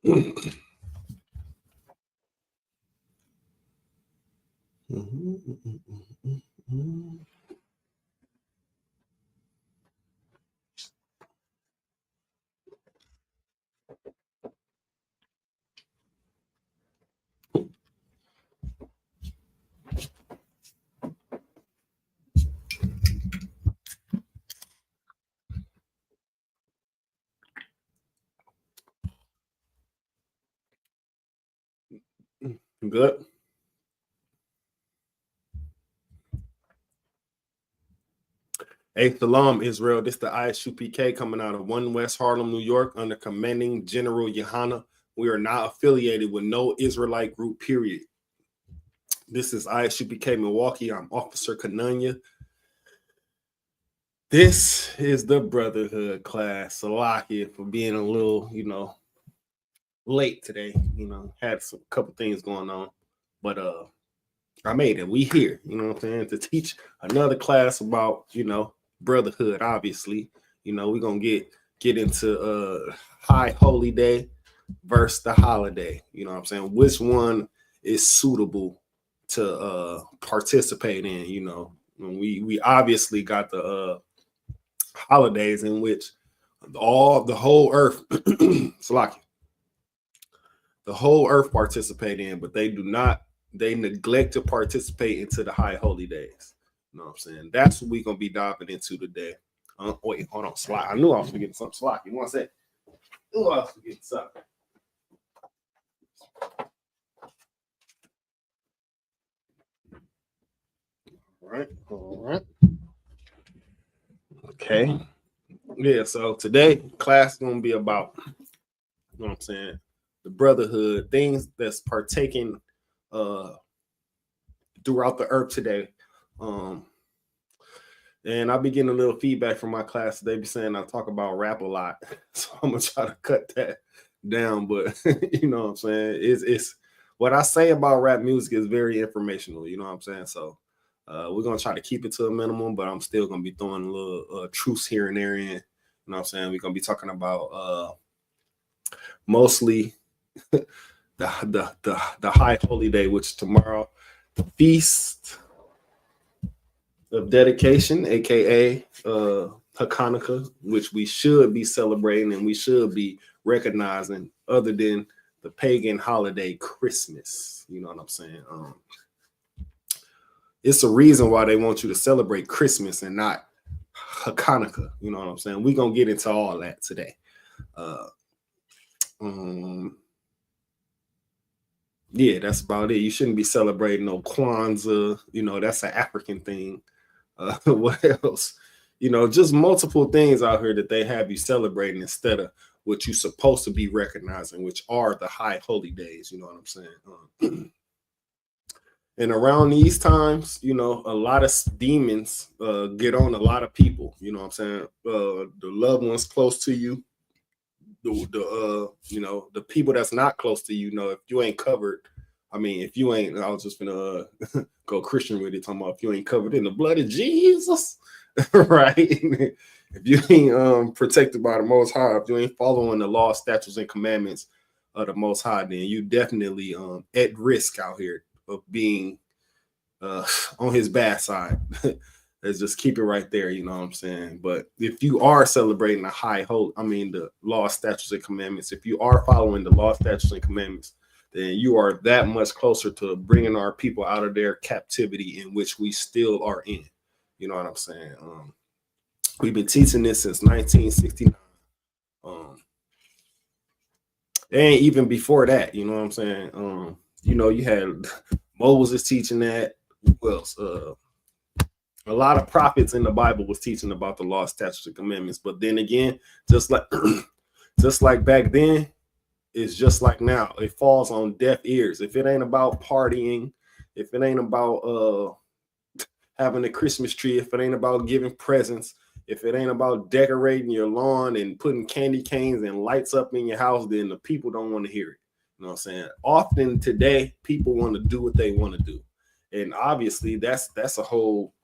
Good. Hey, Shalom, Israel. This is the ISUPK coming out of 1 West Harlem, New York, under commanding General Yohana. We are not affiliated with no Israelite group, period. This is ISUPK Milwaukee. I'm Officer Kananya. This is the Brotherhood class. Salakia for being a little, late today. Had a couple things going on, but I made it. We here, what I'm saying, to teach another class about, brotherhood. Obviously, we're gonna get into high holy day versus the holiday. You know what I'm saying? Which one is suitable to participate in? We obviously got the holidays in which the whole earth Salaki, the whole earth participate in, but they neglect to participate into the high holy days. You know what I'm saying? That's what we're gonna be diving into today. Wait, hold on, Slack. I knew I was forgetting something. Slack. You want to say? I was forgetting something. All right. Okay. Yeah, so today class is gonna be about, what I'm saying, the brotherhood, things that's partaking throughout the earth today. And I'll be getting a little feedback from my class. They be saying I talk about rap a lot, so I'm gonna try to cut that down. But you know what I'm saying? It's what I say about rap music is very informational. You know what I'm saying? So we're gonna try to keep it to a minimum, but I'm still gonna be throwing a little truths here and there in. You know what I'm saying? We're gonna be talking about mostly the high holy day, which tomorrow, the feast of dedication, aka Hanukkah, which we should be celebrating and we should be recognizing, other than the pagan holiday Christmas. You know what I'm saying? It's a reason why they want you to celebrate Christmas and not Hanukkah. You know what I'm saying? We're gonna get into all that today. Yeah, that's about it. You shouldn't be celebrating no Kwanzaa. That's an African thing. What else? Just multiple things out here that they have you celebrating instead of what you're supposed to be recognizing, which are the high holy days. You know what I'm saying? And around these times, a lot of demons get on a lot of people. You know what I'm saying? The loved ones close to you, the people that's not close to you. If you ain't covered, I was just gonna go Christian with it, talking about if you ain't covered in the blood of Jesus, right? If you ain't protected by the Most High, if you ain't following the law, statutes, and commandments of the Most High, then you definitely at risk out here of being on his bad side. Let's just keep it right there, you know what I'm saying? But if you are celebrating the law, statutes, and commandments, if you are following the law, statutes, and commandments, then you are that much closer to bringing our people out of their captivity in which we still are in. You know what I'm saying? We've been teaching this since 1969. And even before that, you know what I'm saying? You had Moses teaching that. Who else? A lot of prophets in the Bible was teaching about the law, statutes, and commandments. But then again, just like back then, it's just like now. It falls on deaf ears. If it ain't about partying, if it ain't about having a Christmas tree, if it ain't about giving presents, if it ain't about decorating your lawn and putting candy canes and lights up in your house, then the people don't want to hear it. You know what I'm saying? Often today, people want to do what they want to do. And obviously, that's a whole.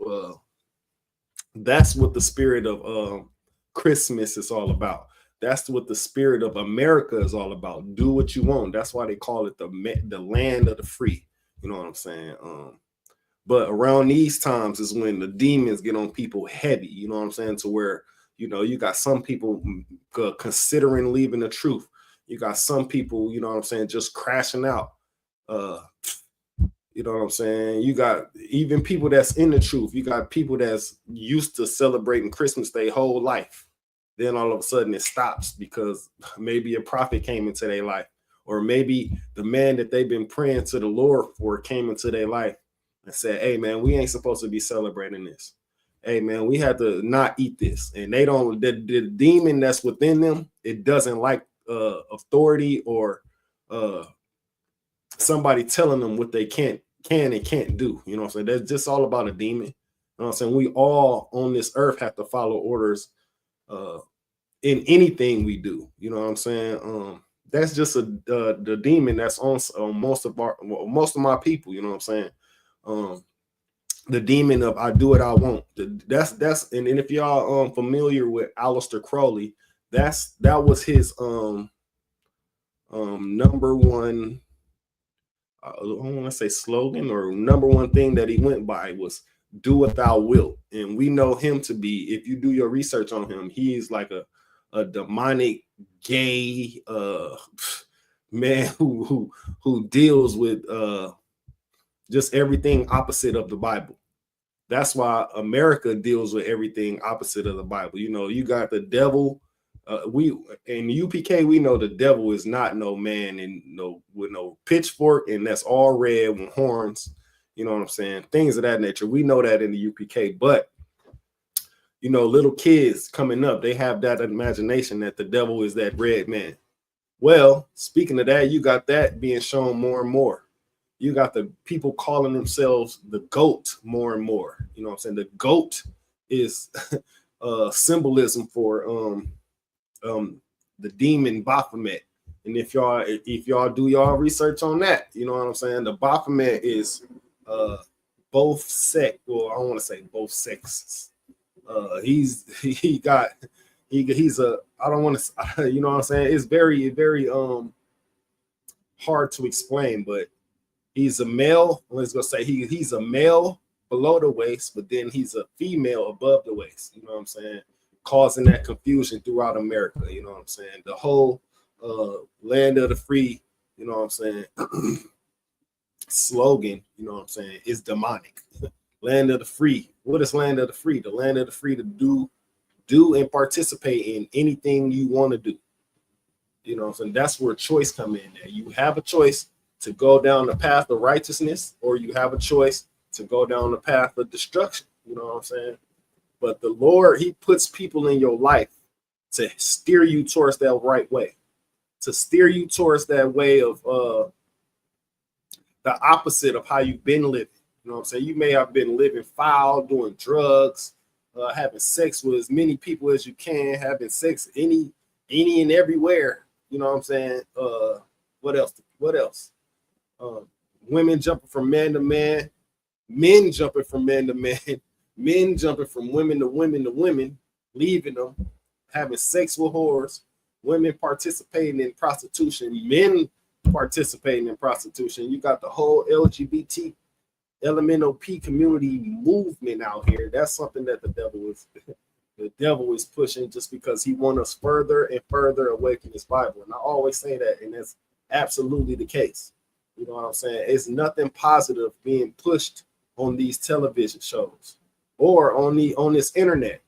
That's what the spirit of Christmas is all about. That's what the spirit of America is all about. Do what you want. That's why they call it the land of the free. You know what I'm saying? But around these times is when the demons get on people heavy. You know what I'm saying? To where, you know, you got some people considering leaving the truth. You got some people, you know what I'm saying, just crashing out. You know what I'm saying? You got even people that's in the truth. You got people that's used to celebrating Christmas their whole life. Then all of a sudden it stops because maybe a prophet came into their life, or maybe the man that they've been praying to the Lord for came into their life and said, hey man, we ain't supposed to be celebrating this. Hey man, we have to not eat this. And they don't, the demon that's within them, it doesn't like authority or somebody telling them what they can and can't do. You know what I'm saying? That's just all about a demon. You know what I'm saying? We all on this earth have to follow orders in anything we do. You know what I'm saying? That's just the demon that's on most of my people. You know what I'm saying? The demon of I do what I want. That's and if y'all familiar with Aleister Crowley, that was his number one, I don't want to say slogan, or number one thing that he went by was do what thou wilt. And we know him to be, if you do your research on him, he's like a demonic gay man who deals with just everything opposite of the Bible. That's why America deals with everything opposite of the Bible. You know, you got the devil. We in UPK, we know the devil is not no man with no pitchfork, and that's all red with horns. You know what I'm saying? Things of that nature. We know that in the UPK, but you know, little kids coming up, they have that imagination that the devil is that red man. Well, speaking of that, you got that being shown more and more. You got the people calling themselves the GOAT more and more. You know what I'm saying? The GOAT is symbolism for the demon Baphomet. And if y'all do y'all research on that, you know what I'm saying? The Baphomet is both sex. Well, I don't want to say both sexes. He's a, I don't want to, you know what I'm saying? It's very, very hard to explain, but he's a male. Let's go say he's a male below the waist, but then he's a female above the waist. You know what I'm saying? Causing that confusion throughout America. You know what I'm saying? The whole land of the free, you know what I'm saying, slogan, you know what I'm saying, is demonic. Land of the free. What is land of the free? The land of the free to do and participate in anything you want to do. You know what I'm saying? That's where choice come in there. You have a choice to go down the path of righteousness, or you have a choice to go down the path of destruction. You know what I'm saying? But the Lord, he puts people in your life to steer you towards that right way, to steer you towards that way of the opposite of how you've been living. You know what I'm saying? You may have been living foul, doing drugs, having sex with as many people as you can, having sex any and everywhere. You know what I'm saying? What else? Women jumping from man to man, men jumping from man to man, men jumping from women to women to women, leaving them, having sex with whores, women participating in prostitution, men participating in prostitution. You got the whole LGBT, LMNOP community movement out here. That's something that the devil is pushing, just because he wants us further and further away from his Bible. And I always say that, and that's absolutely the case. You know what I'm saying? It's nothing positive being pushed on these television shows or on this internet.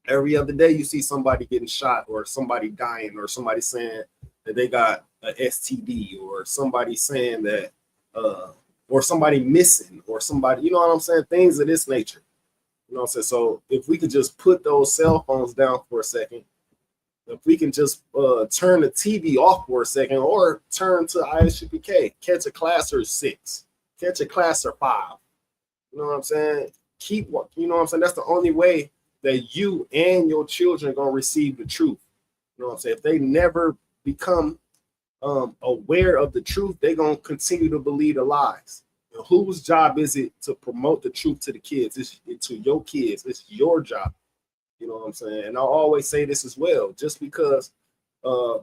Every other day you see somebody getting shot, or somebody dying, or somebody saying that they got a STD, or somebody saying that or somebody missing, or somebody, you know what I'm saying? Things of this nature. You know what I'm saying? So if we could just put those cell phones down for a second, if we can just turn the TV off for a second, or turn to ISUPK, catch a class or 6, catch a class or 5. You know what I'm saying? You know what I'm saying? That's the only way that you and your children are going to receive the truth. You know what I'm saying? If they never become aware of the truth, they're going to continue to believe the lies. And whose job is it to promote the truth to the kids? It's to your kids. It's your job. You know what I'm saying? And I'll always say this as well. Just because uh,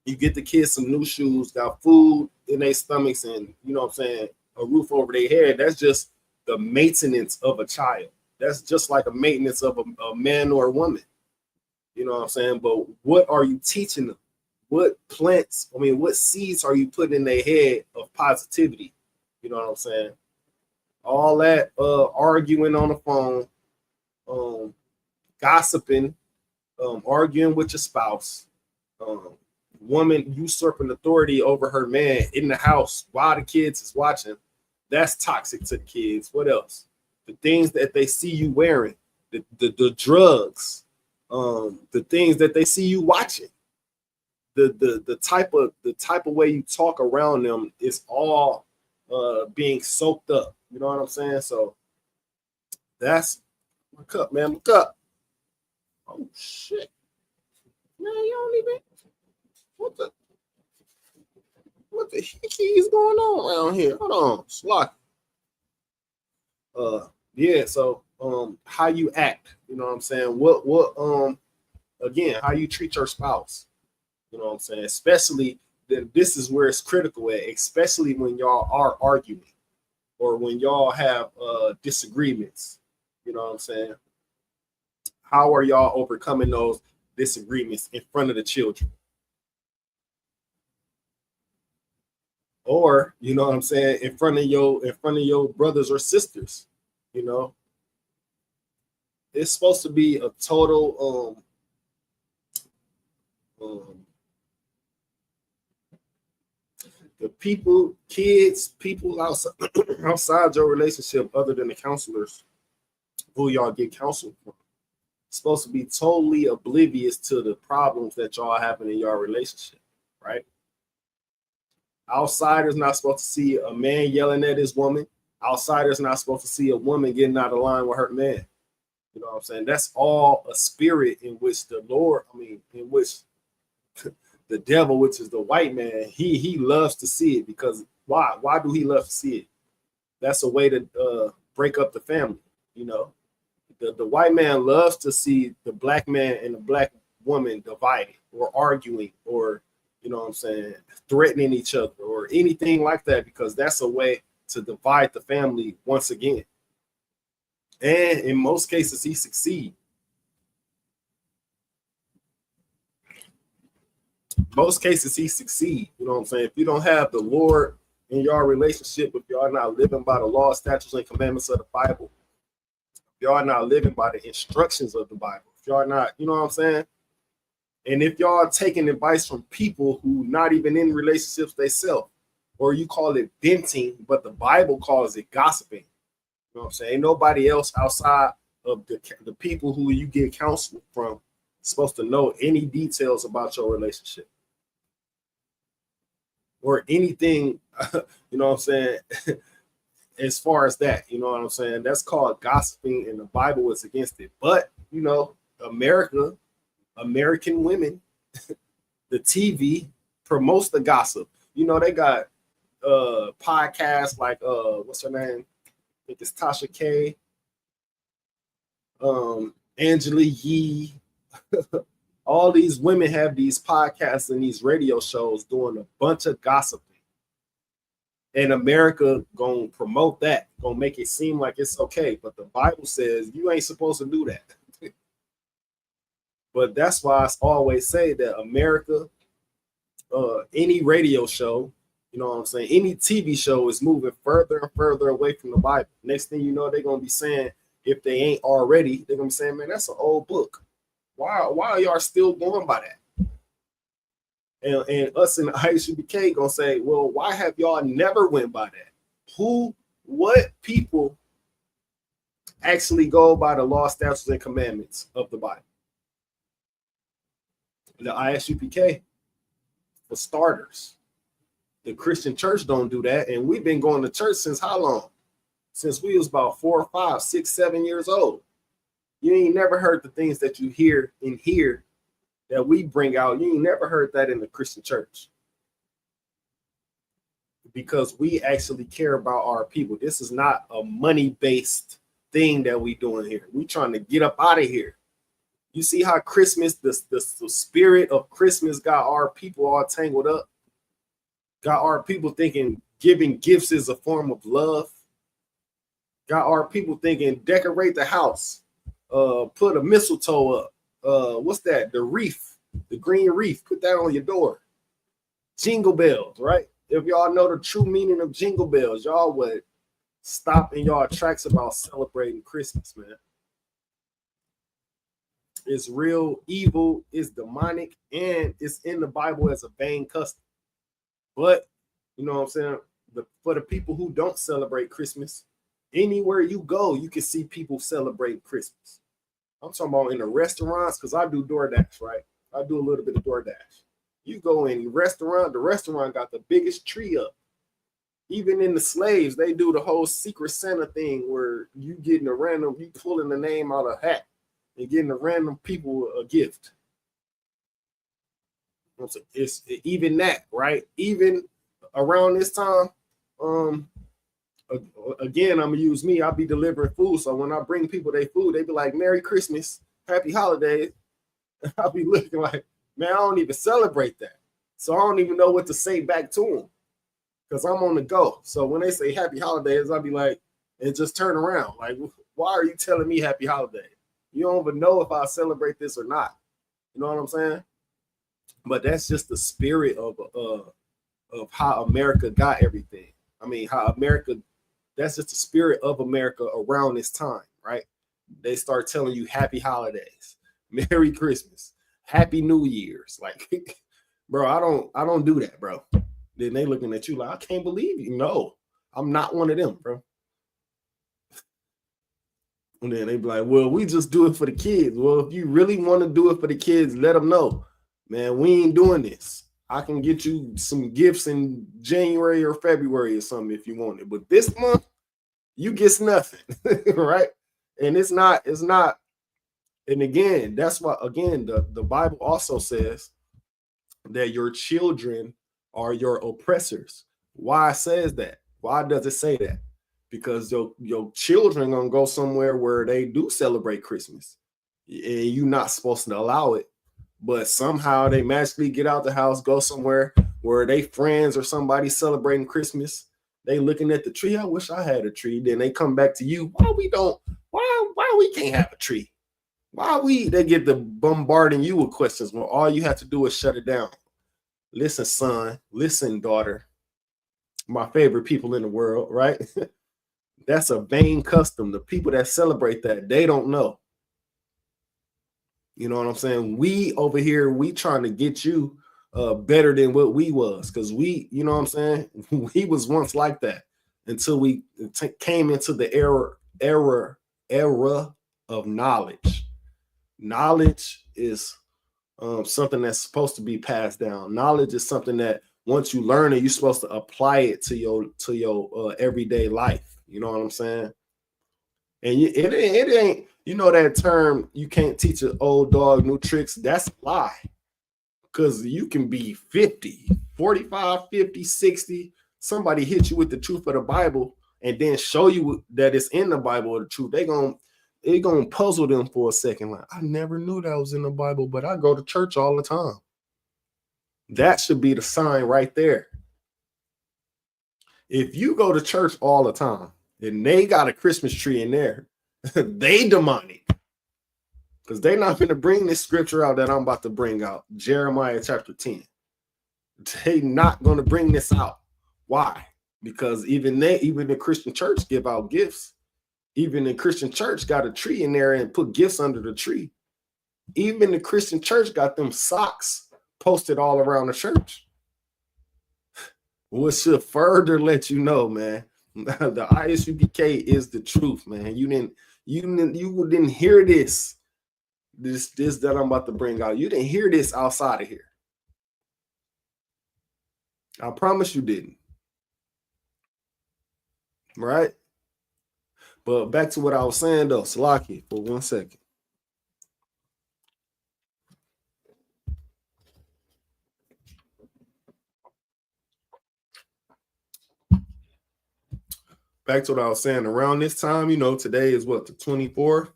you get the kids some new shoes, got food in their stomachs, and you know what I'm saying, a roof over their head, that's just the maintenance of a child. That's just like a maintenance of a man or a woman. You know what I'm saying? But what are you teaching them? What plants, what seeds are you putting in their head of positivity? You know what I'm saying? All that arguing on the phone, um, gossiping, arguing with your spouse, um, woman usurping authority over her man in the house while the kids is watching. That's toxic to the kids. What else? The things that they see you wearing, the drugs, the things that they see you watching, the type of way you talk around them is all being soaked up. You know what I'm saying? So that's my cup, man. My cup. Oh shit. Man, you don't even what the heck is going on around here? Hold on, Slock. Yeah, so how you act, you know what I'm saying? What again, how you treat your spouse, you know what I'm saying? Especially this is where it's critical at, especially when y'all are arguing or when y'all have disagreements, you know what I'm saying? How are y'all overcoming those disagreements in front of the children? Or, you know what I'm saying, in front of your brothers or sisters, you know? It's supposed to be a total the people, kids, people outside outside your relationship, other than the counselors who y'all get counsel from, supposed to be totally oblivious to the problems that y'all having in your relationship, right? Outsiders not supposed to see a man yelling at his woman. Outsiders not supposed to see a woman getting out of line with her man. You know what I'm saying? That's all a spirit in which the Lord, in which the devil, which is the white man, he loves to see it. Because why? Why do he love to see it? That's a way to break up the family. You know, the white man loves to see the black man and the black woman divided or arguing or, you know what I'm saying, threatening each other or anything like that, because that's a way to divide the family once again. And in most cases, he succeeds. Most cases, he succeeds. You know what I'm saying? If you don't have the Lord in your relationship, if y'all not living by the law, statutes, and commandments of the Bible, if y'all not living by the instructions of the Bible, if y'all not, you know what I'm saying? And if y'all taking advice from people who not even in relationships themselves, or you call it venting, but the Bible calls it gossiping. You know what I'm saying? Ain't nobody else outside of the people who you get counsel from supposed to know any details about your relationship or anything, you know what I'm saying, as far as that, you know what I'm saying? That's called gossiping, and the Bible is against it. But, you know, American women, the TV promotes the gossip. You know, they got podcasts like what's her name? I think it's Tasha K, Angela Yee. All these women have these podcasts and these radio shows doing a bunch of gossiping. And America gonna promote that, gonna make it seem like it's okay. But the Bible says you ain't supposed to do that. But that's why I always say that America, any radio show, you know what I'm saying, any TV show is moving further and further away from the Bible. Next thing you know, they're gonna be saying, if they ain't already, they're gonna be saying, man, that's an old book. Why are y'all still going by that? And us in the ISUPK gonna say, well, why have y'all never went by that? What people actually go by the law, statutes, and commandments of the Bible? The ISUPK, for starters. The Christian church don't do that, and we've been going to church since how long? Since we was about 4 or 5, 6, 7 years old. You ain't never heard the things that you hear in here that we bring out. You ain't never heard that in the Christian church, because we actually care about our people. This is not a money-based thing that we doing here. We trying to get up out of here. You see how Christmas, the spirit of Christmas got our people all tangled up, got our people thinking giving gifts is a form of love, got our people thinking decorate the house, put a mistletoe up, what's that? The wreath, the green wreath, put that on your door. Jingle bells, right? If y'all know the true meaning of jingle bells, y'all would stop in y'all tracks about celebrating Christmas, man. It's real evil, it's demonic, and it's in the Bible as a vain custom. But you know what I'm saying? For the people who don't celebrate Christmas, anywhere you go, you can see people celebrating Christmas. I'm talking about in the restaurants, because I do DoorDash, right? I do a little bit of DoorDash. You go in the restaurant got the biggest tree up. Even in the slaves, they do the whole Secret Santa thing where you pulling the name out of a hat and getting the random people a gift. It's even that, right? Even around this time, again, I'm gonna use me. I'll be delivering food, so when I bring people their food, they be like, "Merry Christmas, Happy Holidays." I'll be looking like, man, I don't even celebrate that, so I don't even know what to say back to them because I'm on the go. So when they say Happy Holidays, I'll be like, and just turn around, like, why are you telling me Happy Holidays? You don't even know if I celebrate this or not. You know what I'm saying? But that's just the spirit of how America got everything. I mean, that's just the spirit of America around this time, right? They start telling you Happy Holidays, Merry Christmas, Happy New Year's. Like, bro, I don't do that, bro. Then they looking at you like, I can't believe you. No, I'm not one of them, bro. And then they be like, well, we just do it for the kids. Well, if you really want to do it for the kids, let them know. Man, we ain't doing this. I can get you some gifts in January or February or something if you want it. But this month, you get nothing, right? And it's not. And again, that's why, again, the Bible also says that your children are your oppressors. Why it says that? Why does it say that? Because your children gonna go somewhere where they do celebrate Christmas, and you're not supposed to allow it. But somehow they magically get out the house, go somewhere where they friends or somebody celebrating Christmas. They looking at the tree. I wish I had a tree. Then they come back to you. Why we can't have a tree? They get to bombarding you with questions when all you have to do is shut it down. Listen, son. Listen, daughter. My favorite people in the world, right? That's a vain custom. The people that celebrate that, they don't know. You know what I'm saying? We over here, we trying to get you better than what we was, because we, you know what I'm saying? We was once like that until we came into the era of knowledge. Knowledge is something that's supposed to be passed down. Knowledge is something that once you learn it, you're supposed to apply it to your everyday life. You know what I'm saying? And it ain't, you know, that term, you can't teach an old dog new tricks. That's a lie. Because you can be 50, 45, 50, 60. Somebody hit you with the truth of the Bible and then show you that it's in the Bible or the truth. It's gonna puzzle them for a second. Like, I never knew that was in the Bible, but I go to church all the time. That should be the sign right there. If you go to church all the time and they got a Christmas tree in there, they demonic. Because they're not going to bring this scripture out that I'm about to bring out, Jeremiah chapter 10. They not going to bring this out. Why? Because even the Christian church give out gifts. Even the Christian church got a tree in there and put gifts under the tree. Even the Christian church got them socks posted all around the church. What should further let you know, man, the ISUPK is the truth, man. You didn't hear this that I'm about to bring out. You didn't hear this outside of here. I promise you didn't. Right? But back to what I was saying though, Salaki, for 1 second. Back to what I was saying, around this time, you know, today is what, the 24th?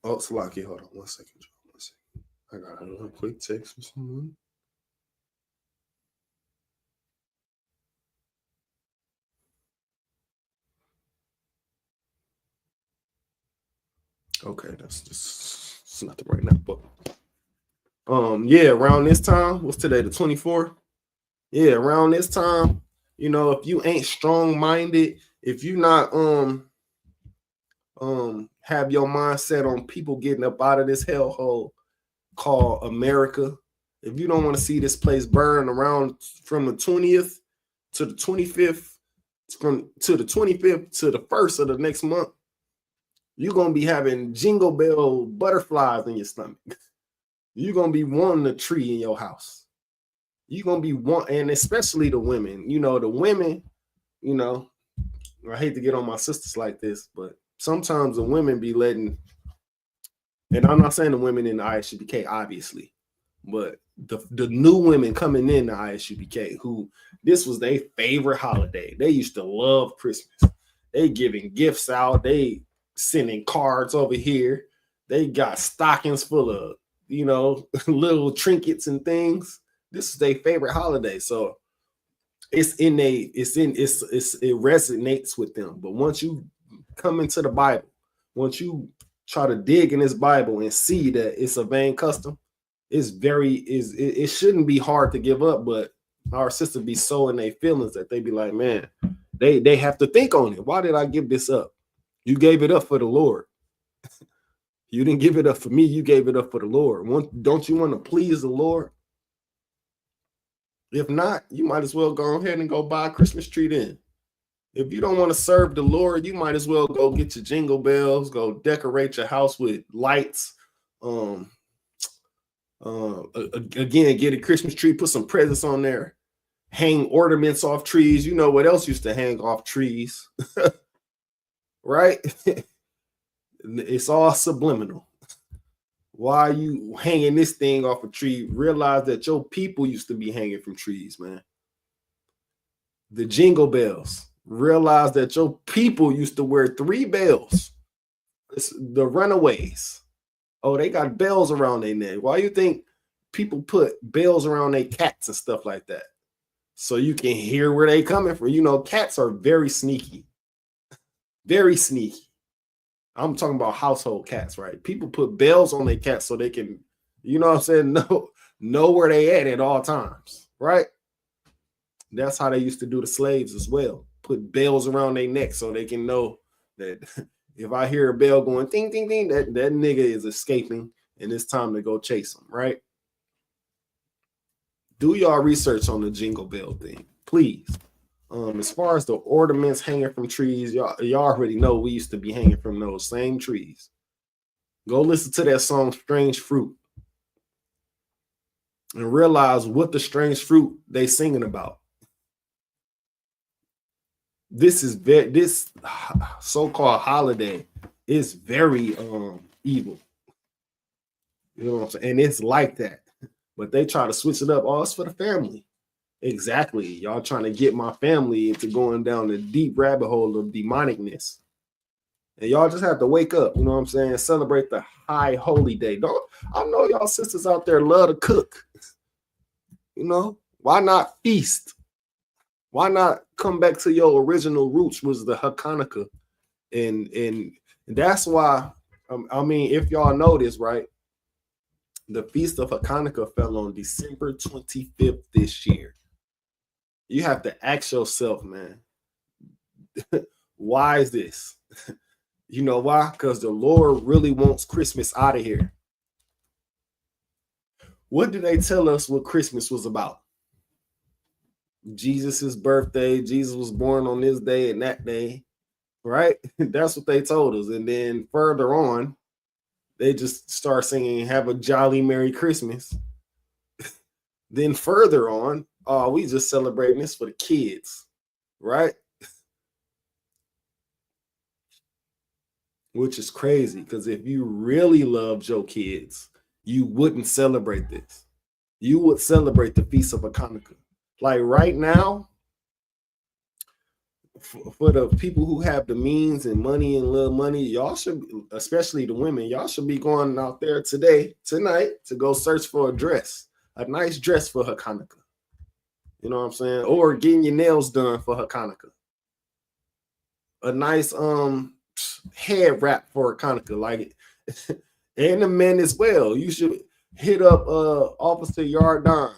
Oh, Salaki, hold on 1 second. 1 second. I got a little quick text from someone. Okay, that's just it's nothing right now. But yeah, around this time, what's today, the 24th? Yeah, around this time, if you ain't strong-minded, if you not have your mindset on people getting up out of this hellhole called America, if you don't want to see this place burn around from the 20th to the 25th, to the 25th to the 1st of the next month, you're gonna be having jingle bell butterflies in your stomach. You're gonna be wanting a tree in your house. You're gonna be and especially the women. The women, I hate to get on my sisters like this, but sometimes the women be letting, and I'm not saying the women in the ISUPK, obviously, but the new women coming in the ISUPK, who this was their favorite holiday. They used to love Christmas. They giving gifts out. They sending cards over here. They got stockings full of, little trinkets and things. This is their favorite holiday. So it resonates with them. But once you come into the Bible, once you try to dig in this Bible and see that it's a vain custom, it shouldn't be hard to give up. But our sisters be so in their feelings that they be like, man, they have to think on it. Why did I give this up? You gave it up for the Lord. You didn't give it up for me. You gave it up for the Lord. Don't you want to please the Lord? If not, you might as well go ahead and go buy a Christmas tree then. If you don't want to serve the Lord, you might as well go get your jingle bells, go decorate your house with lights. Again, get a Christmas tree, put some presents on there, hang ornaments off trees. You know what else used to hang off trees? Right? It's all subliminal. Why are you hanging this thing off a tree? Realize that your people used to be hanging from trees, man. The jingle bells. Realize that your people used to wear 3 bells. It's the runaways. Oh, they got bells around their neck. Why you think people put bells around their cats and stuff like that? So you can hear where they coming from. Cats are very sneaky. Very sneaky. I'm talking about household cats, right? People put bells on their cats so they can, know where they at all times, right? That's how they used to do the slaves as well. Put bells around their neck so they can know that if I hear a bell going ding, ding, ding, that nigga is escaping and it's time to go chase him, right? Do y'all research on the jingle bell thing, please. As far as the ornaments hanging from trees, y'all already know we used to be hanging from those same trees. Go listen to that song Strange Fruit and realize what the strange fruit they singing about. This so-called holiday is very evil. You know what I'm saying? And it's like that. But they try to switch it up. Oh, it's for the family. Exactly. Y'all trying to get my family into going down the deep rabbit hole of demonicness. And y'all just have to wake up, you know what I'm saying? Celebrate the high holy day. I know y'all sisters out there love to cook. Why not feast? Why not come back to your original roots, was the Hanukkah? And that's why, if y'all know this, right? The Feast of Hanukkah fell on December 25th this year. You have to ask yourself, man, why is this? You know why? Because the Lord really wants Christmas out of here. What did they tell us what Christmas was about? Jesus's birthday. Jesus was born on this day and that day, right? That's what they told us. And then further on, they just start singing "Have a Jolly Merry Christmas." Then further on, we just celebrating this for the kids, right? Which is crazy, because if you really loved your kids, you wouldn't celebrate this. You would celebrate the Feast of Hanukkah. Like right now, for the people who have the means and money and little money, y'all should, especially the women, y'all should be going out there tonight, to go search for a nice dress for her Hanukkah. You know what I'm saying? Or getting your nails done for her Hanukkah. A nice head wrap for a Hanukkah, like and the men as well. You should hit up Officer Yardan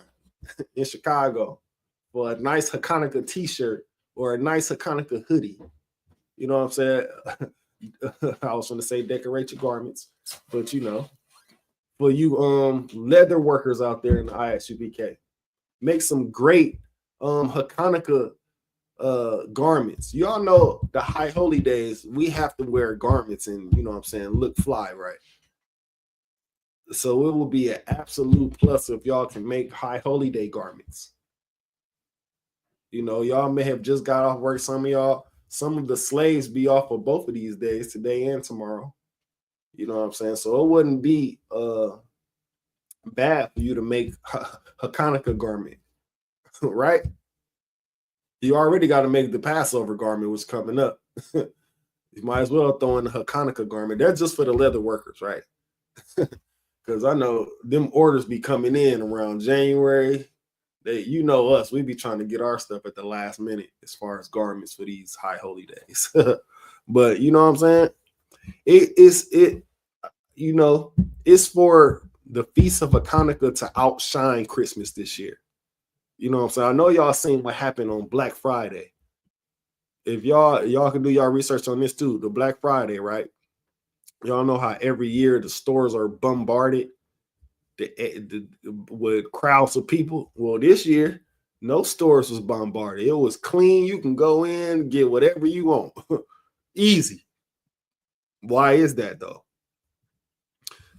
in Chicago for a nice Hanukkah t-shirt or a nice Hanukkah hoodie. You know what I'm saying? I was going to say decorate your garments, but you know, for you leather workers out there in the ISUBK, make some great Hanukkah garments. Y'all know the high holy days, we have to wear garments and, you know what I'm saying, look fly, right? So it will be an absolute plus if y'all can make high holy day garments. You know, y'all may have just got off work. Some of the slaves be off of both of these days, today and tomorrow. You know what I'm saying? So it wouldn't be bad for you to make a Hanukkah garment, right? You already got to make the Passover garment, which is coming up. You might as well throw in the Hanukkah garment. That's just for the leather workers, right? Because I know them orders be coming in around January. You know us, we be trying to get our stuff at the last minute as far as garments for these high holy days. But you know what I'm saying? You know, it's for the Feast of Hanukkah to outshine Christmas this year. You know what I'm saying? I know y'all seen what happened on Black Friday. If y'all can do y'all research on this too, the Black Friday, right? Y'all know how every year the stores are bombarded with crowds of people. Well, this year, no stores was bombarded. It was clean. You can go in, get whatever you want. Easy. Why is that though?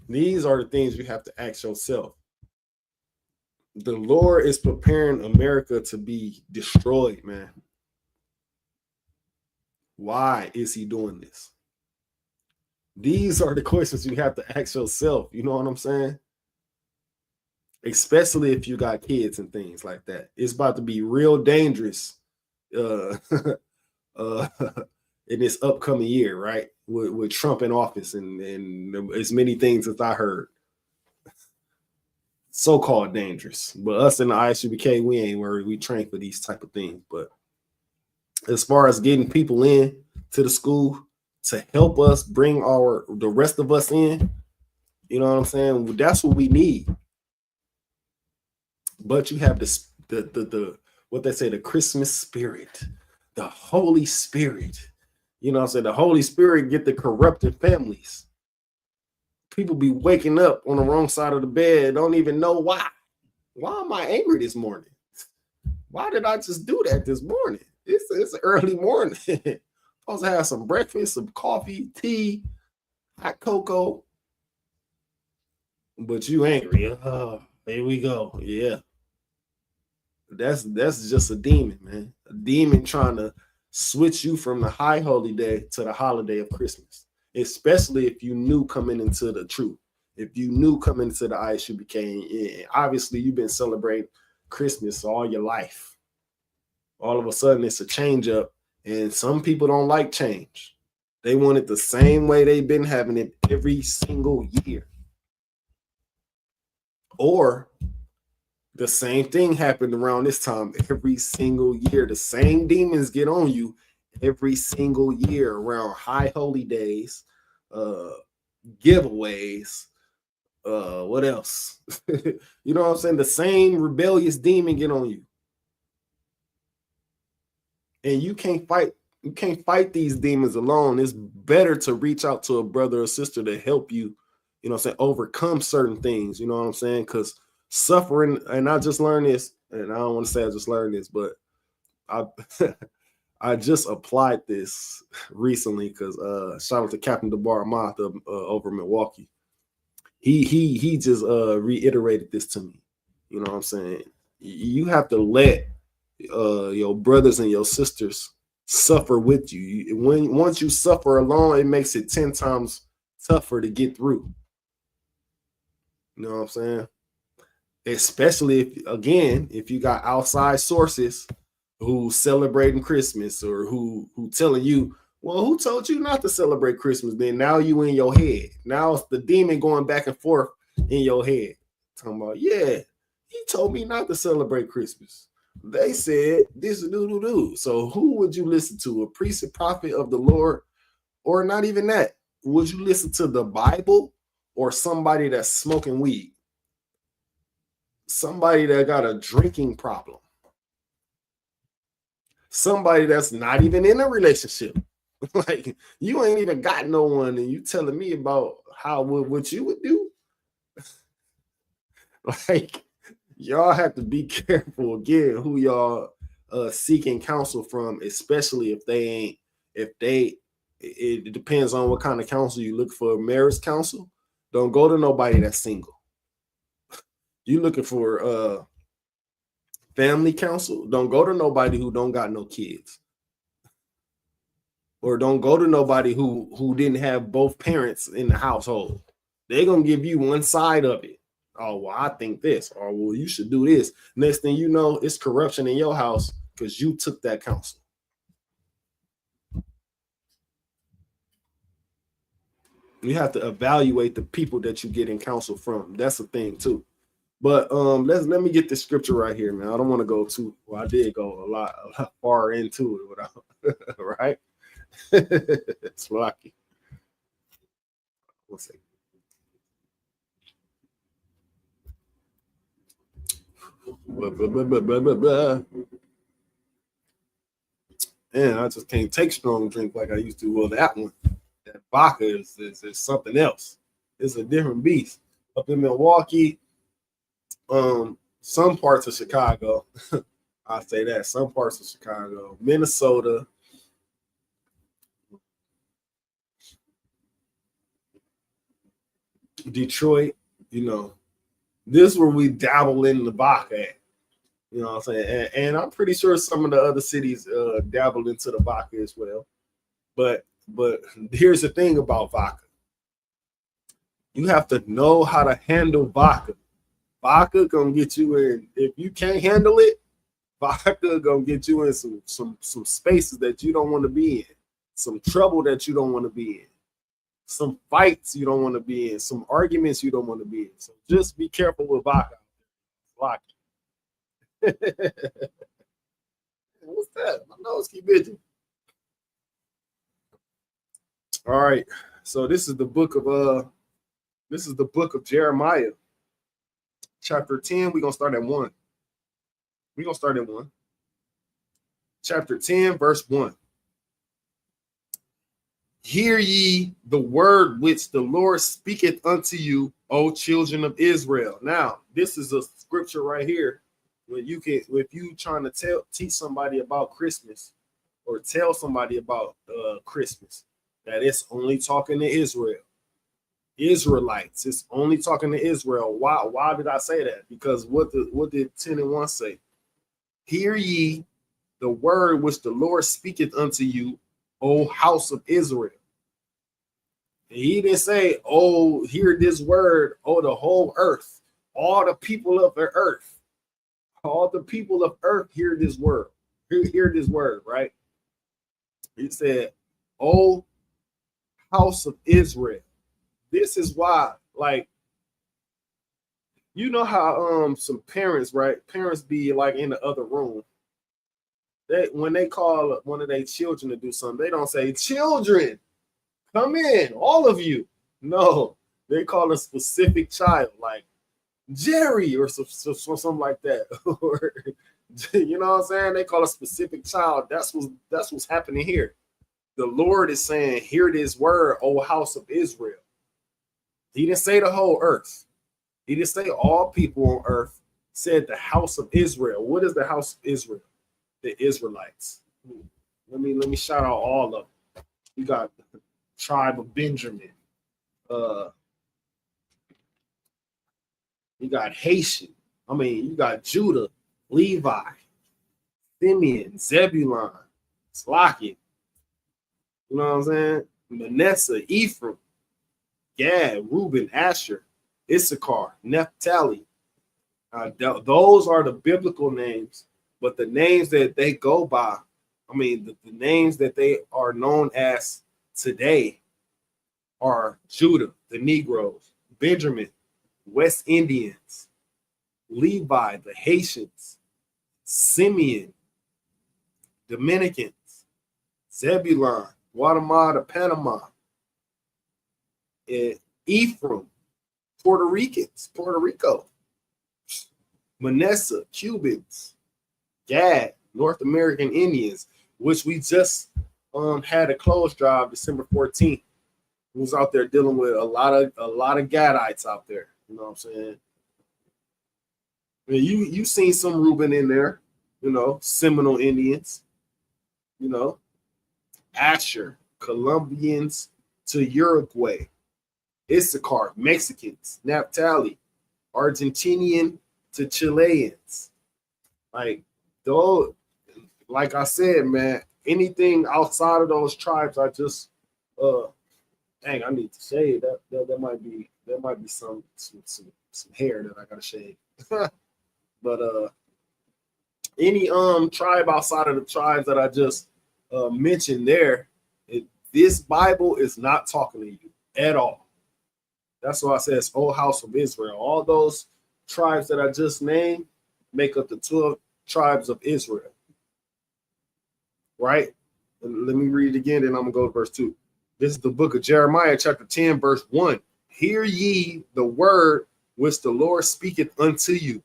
These are the things you have to ask yourself. The Lord is preparing America to be destroyed, man. Why is he doing this? These are the questions you have to ask yourself. You know what I'm saying? Especially if you got kids and things like that. It's about to be real dangerous in this upcoming year, right? With Trump in office and as many things as I heard. So-called dangerous. But us in the ISUBK, we ain't worried. We train for these type of things. But as far as getting people in to the school to help us bring the rest of us in, you know what I'm saying? That's what we need. But you have the what they say, the Christmas spirit, the Holy Spirit. You know what I'm saying? The Holy Spirit get the corrupted families. People be waking up on the wrong side of the bed, don't even know why. Why am I angry this morning? Why did I just do that this morning? It's early morning. Supposed to have some breakfast, some coffee, tea, hot cocoa. But you angry. Oh, here we go. Yeah. That's just a demon, man. A demon trying to switch you from the high holy day to the holiday of Christmas. Especially if you knew coming into the truth. If you knew coming into the ISUBK, obviously you've been celebrating Christmas all your life. All of a sudden it's a change up, and some people don't like change. They want it the same way they've been having it every single year. Or the same thing happened around this time every single year. The same demons get on you every single year around high holy days, giveaways, what else? You know what I'm saying? The same rebellious demon get on you. And you can't fight these demons alone. It's better to reach out to a brother or sister to help you, you know what I'm saying, overcome certain things, you know what I'm saying? Because suffering, and I just learned this, and I don't want to say I just learned this, but I just applied this recently because shout out to Captain DeBar Moth over Milwaukee. He just reiterated this to me. You know what I'm saying? You have to let your brothers and your sisters suffer with you. Once you suffer alone, it makes it 10 times tougher to get through. You know what I'm saying? Especially if you got outside sources who celebrating Christmas, or who telling you, well, who told you not to celebrate Christmas? Then now you in your head. Now it's the demon going back and forth in your head. Talking about, yeah, he told me not to celebrate Christmas. They said this do. So who would you listen to? A priest, a prophet of the Lord, or not even that? Would you listen to the Bible or somebody that's smoking weed? Somebody that got a drinking problem? Somebody that's not even in a relationship? Like, you ain't even got no one, and you telling me about how what you would do? Like, y'all have to be careful again who y'all seeking counsel from, especially if they ain't, it depends on what kind of counsel you look for. Marriage counsel, don't go to nobody that's single. You looking for family counsel, don't go to nobody who don't got no kids. Or don't go to nobody who didn't have both parents in the household. They're gonna give you one side of it. Oh, well, I think this, or well, you should do this. Next thing you know, it's corruption in your house because you took that counsel. You have to evaluate the people that you get in counsel from. That's a thing too. But let me get this scripture right here, man. I don't want to go too. Well, I did go a lot far into it without, right? It's lucky. One second. And I just can't take strong drink like I used to. Well, that one, that vodka is something else. It's a different beast. Up in Milwaukee, some parts of Chicago, I say that, some parts of Chicago, Minnesota, Detroit, this is where we dabble in the vodka at. You know what I'm saying? And I'm pretty sure some of the other cities dabble into the vodka as well. But here's the thing about vodka. You have to know how to handle vodka. Vodka gonna get you in. If you can't handle it, vodka gonna get you in some spaces that you don't want to be in, some trouble that you don't want to be in, some fights you don't want to be in, some arguments you don't want to be in. So just be careful with vodka. Vodka. What's that? My nose keep itching. All right. So this is the book of Jeremiah. Chapter 10. We're gonna start at 1. We're gonna start at 1. Chapter 10, verse 1. Hear ye the word which the Lord speaketh unto you, O children of Israel. Now, this is a scripture right here. When you can, if you trying to teach somebody about Christmas, or tell somebody about Christmas, that it's only talking to Israel, Israelites. It's only talking to Israel. Why did I say that? Because what did 10 and 1 say? Hear ye the word which the Lord speaketh unto you, O house of Israel. And he didn't say, oh, hear this word, oh, the whole earth, all the people of the earth. All the people of earth hear this word. Hear this word, right? He said, "O house of Israel." This is why, like, you know how some parents, right? Parents be like in the other room. When they call one of their children to do something, they don't say, "Children, come in, all of you." No, they call a specific child, like Jerry or something like that. Or, you know what I'm saying? They call a specific child. That's what's happening here. The Lord is saying, hear this word, O house of Israel. He didn't say the whole earth. He didn't say all people on earth. Said the house of Israel. What is the house of Israel? The Israelites. Let me shout out all of them. You got the tribe of Benjamin. You got Haitian. You got Judah, Levi, Simeon, Zebulon, Slakin. You know what I'm saying? Manasseh, Ephraim, Gad, Reuben, Asher, Issachar, Naphtali. Those are the biblical names But the names that they go by, I mean, the names that they are known as today are Judah, the Negroes, Benjamin, West Indians, Levi, the Haitians, Simeon, Dominicans, Zebulon, Guatemala, Panama, and Ephraim, Puerto Ricans, Puerto Rico, Manasseh, Cubans, Gad, North American Indians, which we just had a clothes drive December 14th. We was out there dealing with a lot of Gadites out there. You know what I'm saying? I mean, you seen some Reuben in there, you know, Seminole Indians, you know, Asher, Colombians to Uruguay, Issachar, Mexicans, Naphtali, Argentinian to Chileans. Like, though, like I said, man, anything outside of those tribes, I just dang, I need to shave. That might be some hair that I gotta shave. But any tribe outside of the tribes that I just mentioned there, this Bible is not talking to you at all. That's why I said it's O house of Israel. All those tribes that I just named make up the 12 tribes of Israel. Right? And let me read it again, and I'm gonna go to verse 2. This is the book of Jeremiah, chapter 10, verse 1. Hear ye the word which the Lord speaketh unto you,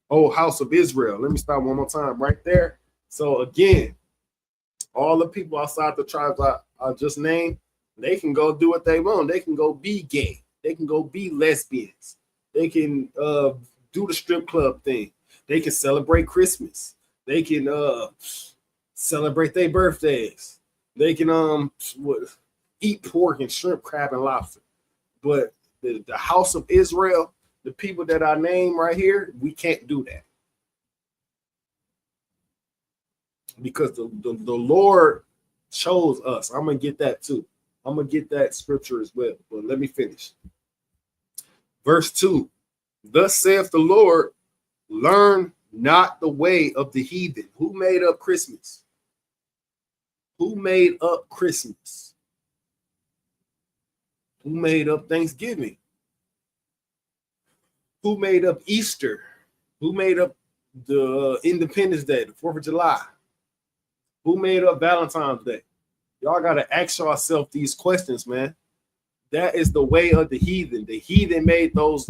O house of Israel. Let me stop one more time right there. So again, all the people outside the tribes I just named, they can go do what they want. They can go be gay. They can go be lesbians. They can do the strip club thing. They can celebrate Christmas. They can celebrate their birthdays. They can eat pork and shrimp, crab, and lobster. But the house of Israel, the people that I name right here, we can't do that. Because the Lord chose us. I'm going to get that too. I'm going to get that scripture as well. But let me finish. Verse 2. Thus saith the Lord, learn not the way of the heathen. Who made up Christmas? Who made up Christmas? Who made up Thanksgiving? Who made up Easter? Who made up the Independence Day, the 4th of July? Who made up Valentine's Day? Y'all got to ask yourself these questions, man. That is the way of the heathen. The heathen made those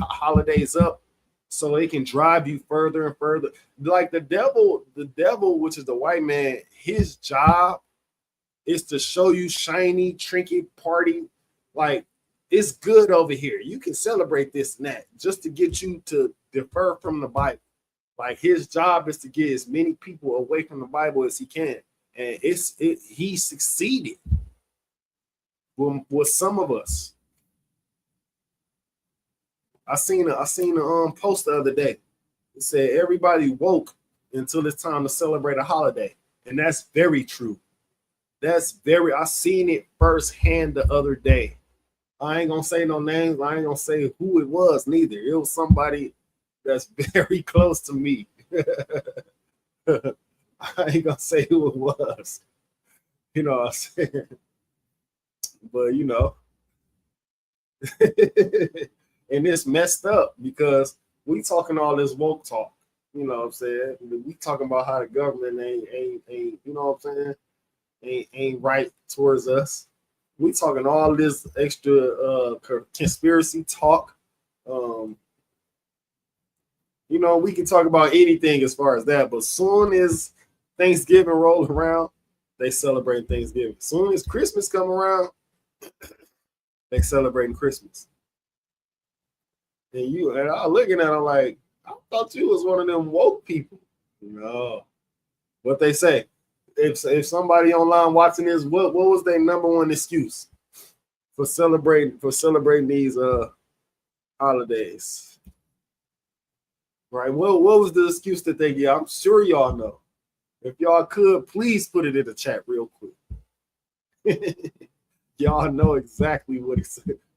holidays up so they can drive you further and further. Like the devil, which is the white man, his job is to show you shiny, trinket party. Like, it's good over here. You can celebrate this and that just to get you to defer from the Bible. Like, his job is to get as many people away from the Bible as he can. And he succeeded with some of us. I seen a post the other day. It said everybody woke until it's time to celebrate a holiday. And that's very true. I seen it firsthand the other day. I ain't gonna say no names. I ain't gonna say who it was neither. It was somebody that's very close to me. I ain't gonna say who it was. You know what I'm saying? But you know, and it's messed up because we talking all this woke talk. You know what I'm saying? We talking about how the government ain't you know what I'm saying? Ain't right towards us. We talking all this extra conspiracy talk. You know, we can talk about anything as far as that, but soon as Thanksgiving roll around, they celebrate Thanksgiving. Soon as Christmas come around, they celebrating Christmas. And I looking at them like, I thought you was one of them woke people. No. What they say. If somebody online watching this, what was their number one excuse for celebrating these holidays? Right? What was the excuse that they give? I'm sure y'all know. If y'all could, please put it in the chat real quick. Y'all know exactly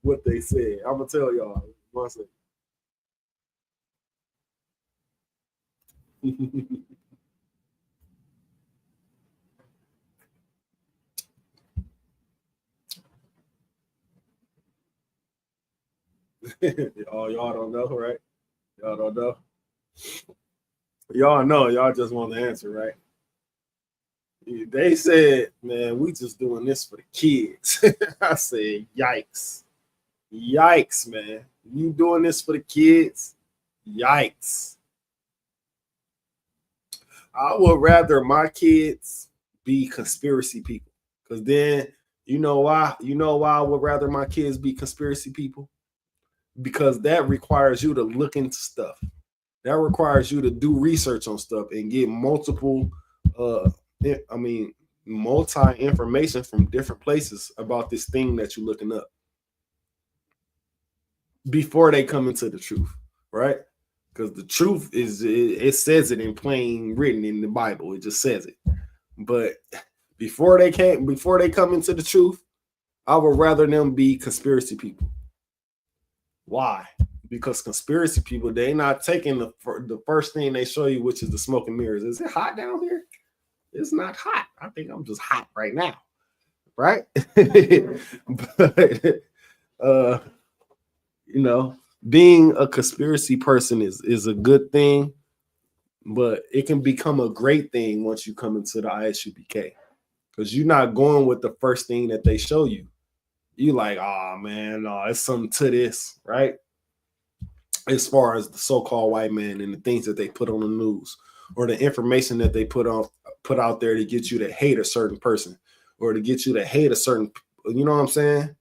what they said. I'm gonna tell y'all one second. Y'all don't know, right? Y'all don't know. Y'all know. Y'all just want the answer, right? They said, man, we just doing this for the kids. I said, yikes. Yikes, man. You doing this for the kids? Yikes. I would rather my kids be conspiracy people. Because then you know why? You know why I would rather my kids be conspiracy people? Because that requires you to look into stuff. That requires you to do research on stuff and get multiple I mean multi information from different places about this thing that you're looking up before they come into the truth, right? Because the truth is it says it in plain written in the Bible. It just says it. But before they come into the truth, I would rather them be conspiracy people. Why? Because conspiracy people, they not taking the first thing they show you, which is the smoke and mirrors. Is it hot down here? It's not hot. I think I'm just hot right now, right? But you know, being a conspiracy person is a good thing, but it can become a great thing once you come into the ISUPK, because you're not going with the first thing that they show you. You like, oh man, no, it's something to this, right? As far as the so-called white man and the things that they put on the news, or the information that they put out there to get you to hate a certain person, or to get you to hate a certain, you know what I'm saying?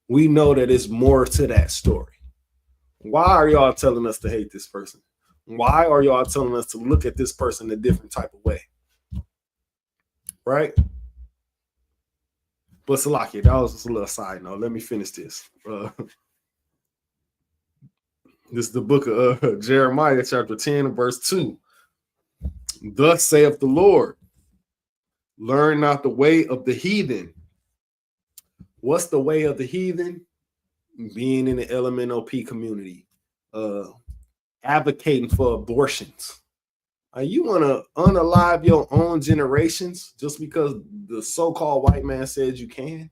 We know that it's more to that story. Why are y'all telling us to hate this person? Why are y'all telling us to look at this person a different type of way? Right? But Salaki, that was just a little side note. Let me finish this. This is the book of Jeremiah, chapter 10, verse 2. Thus saith the Lord, learn not the way of the heathen. What's the way of the heathen? Being in the LMNOP community, advocating for abortions. You want to unalive your own generations just because the so-called white man said you can?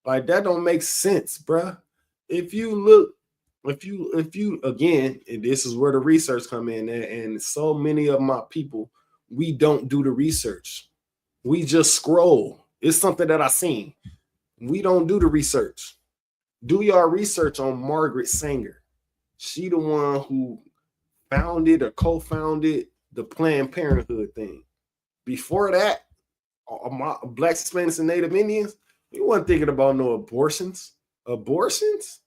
Like, that don't make sense, bruh. If you again, and this is where the research come in, and so many of my people, we don't do the research. We just scroll. It's something that I seen. We don't do the research. Do your research on Margaret Sanger. She the one who founded or co-founded the Planned Parenthood thing. Before that, my Blacks, Hispanics, and Native Indians, you weren't thinking about no abortions. Abortions?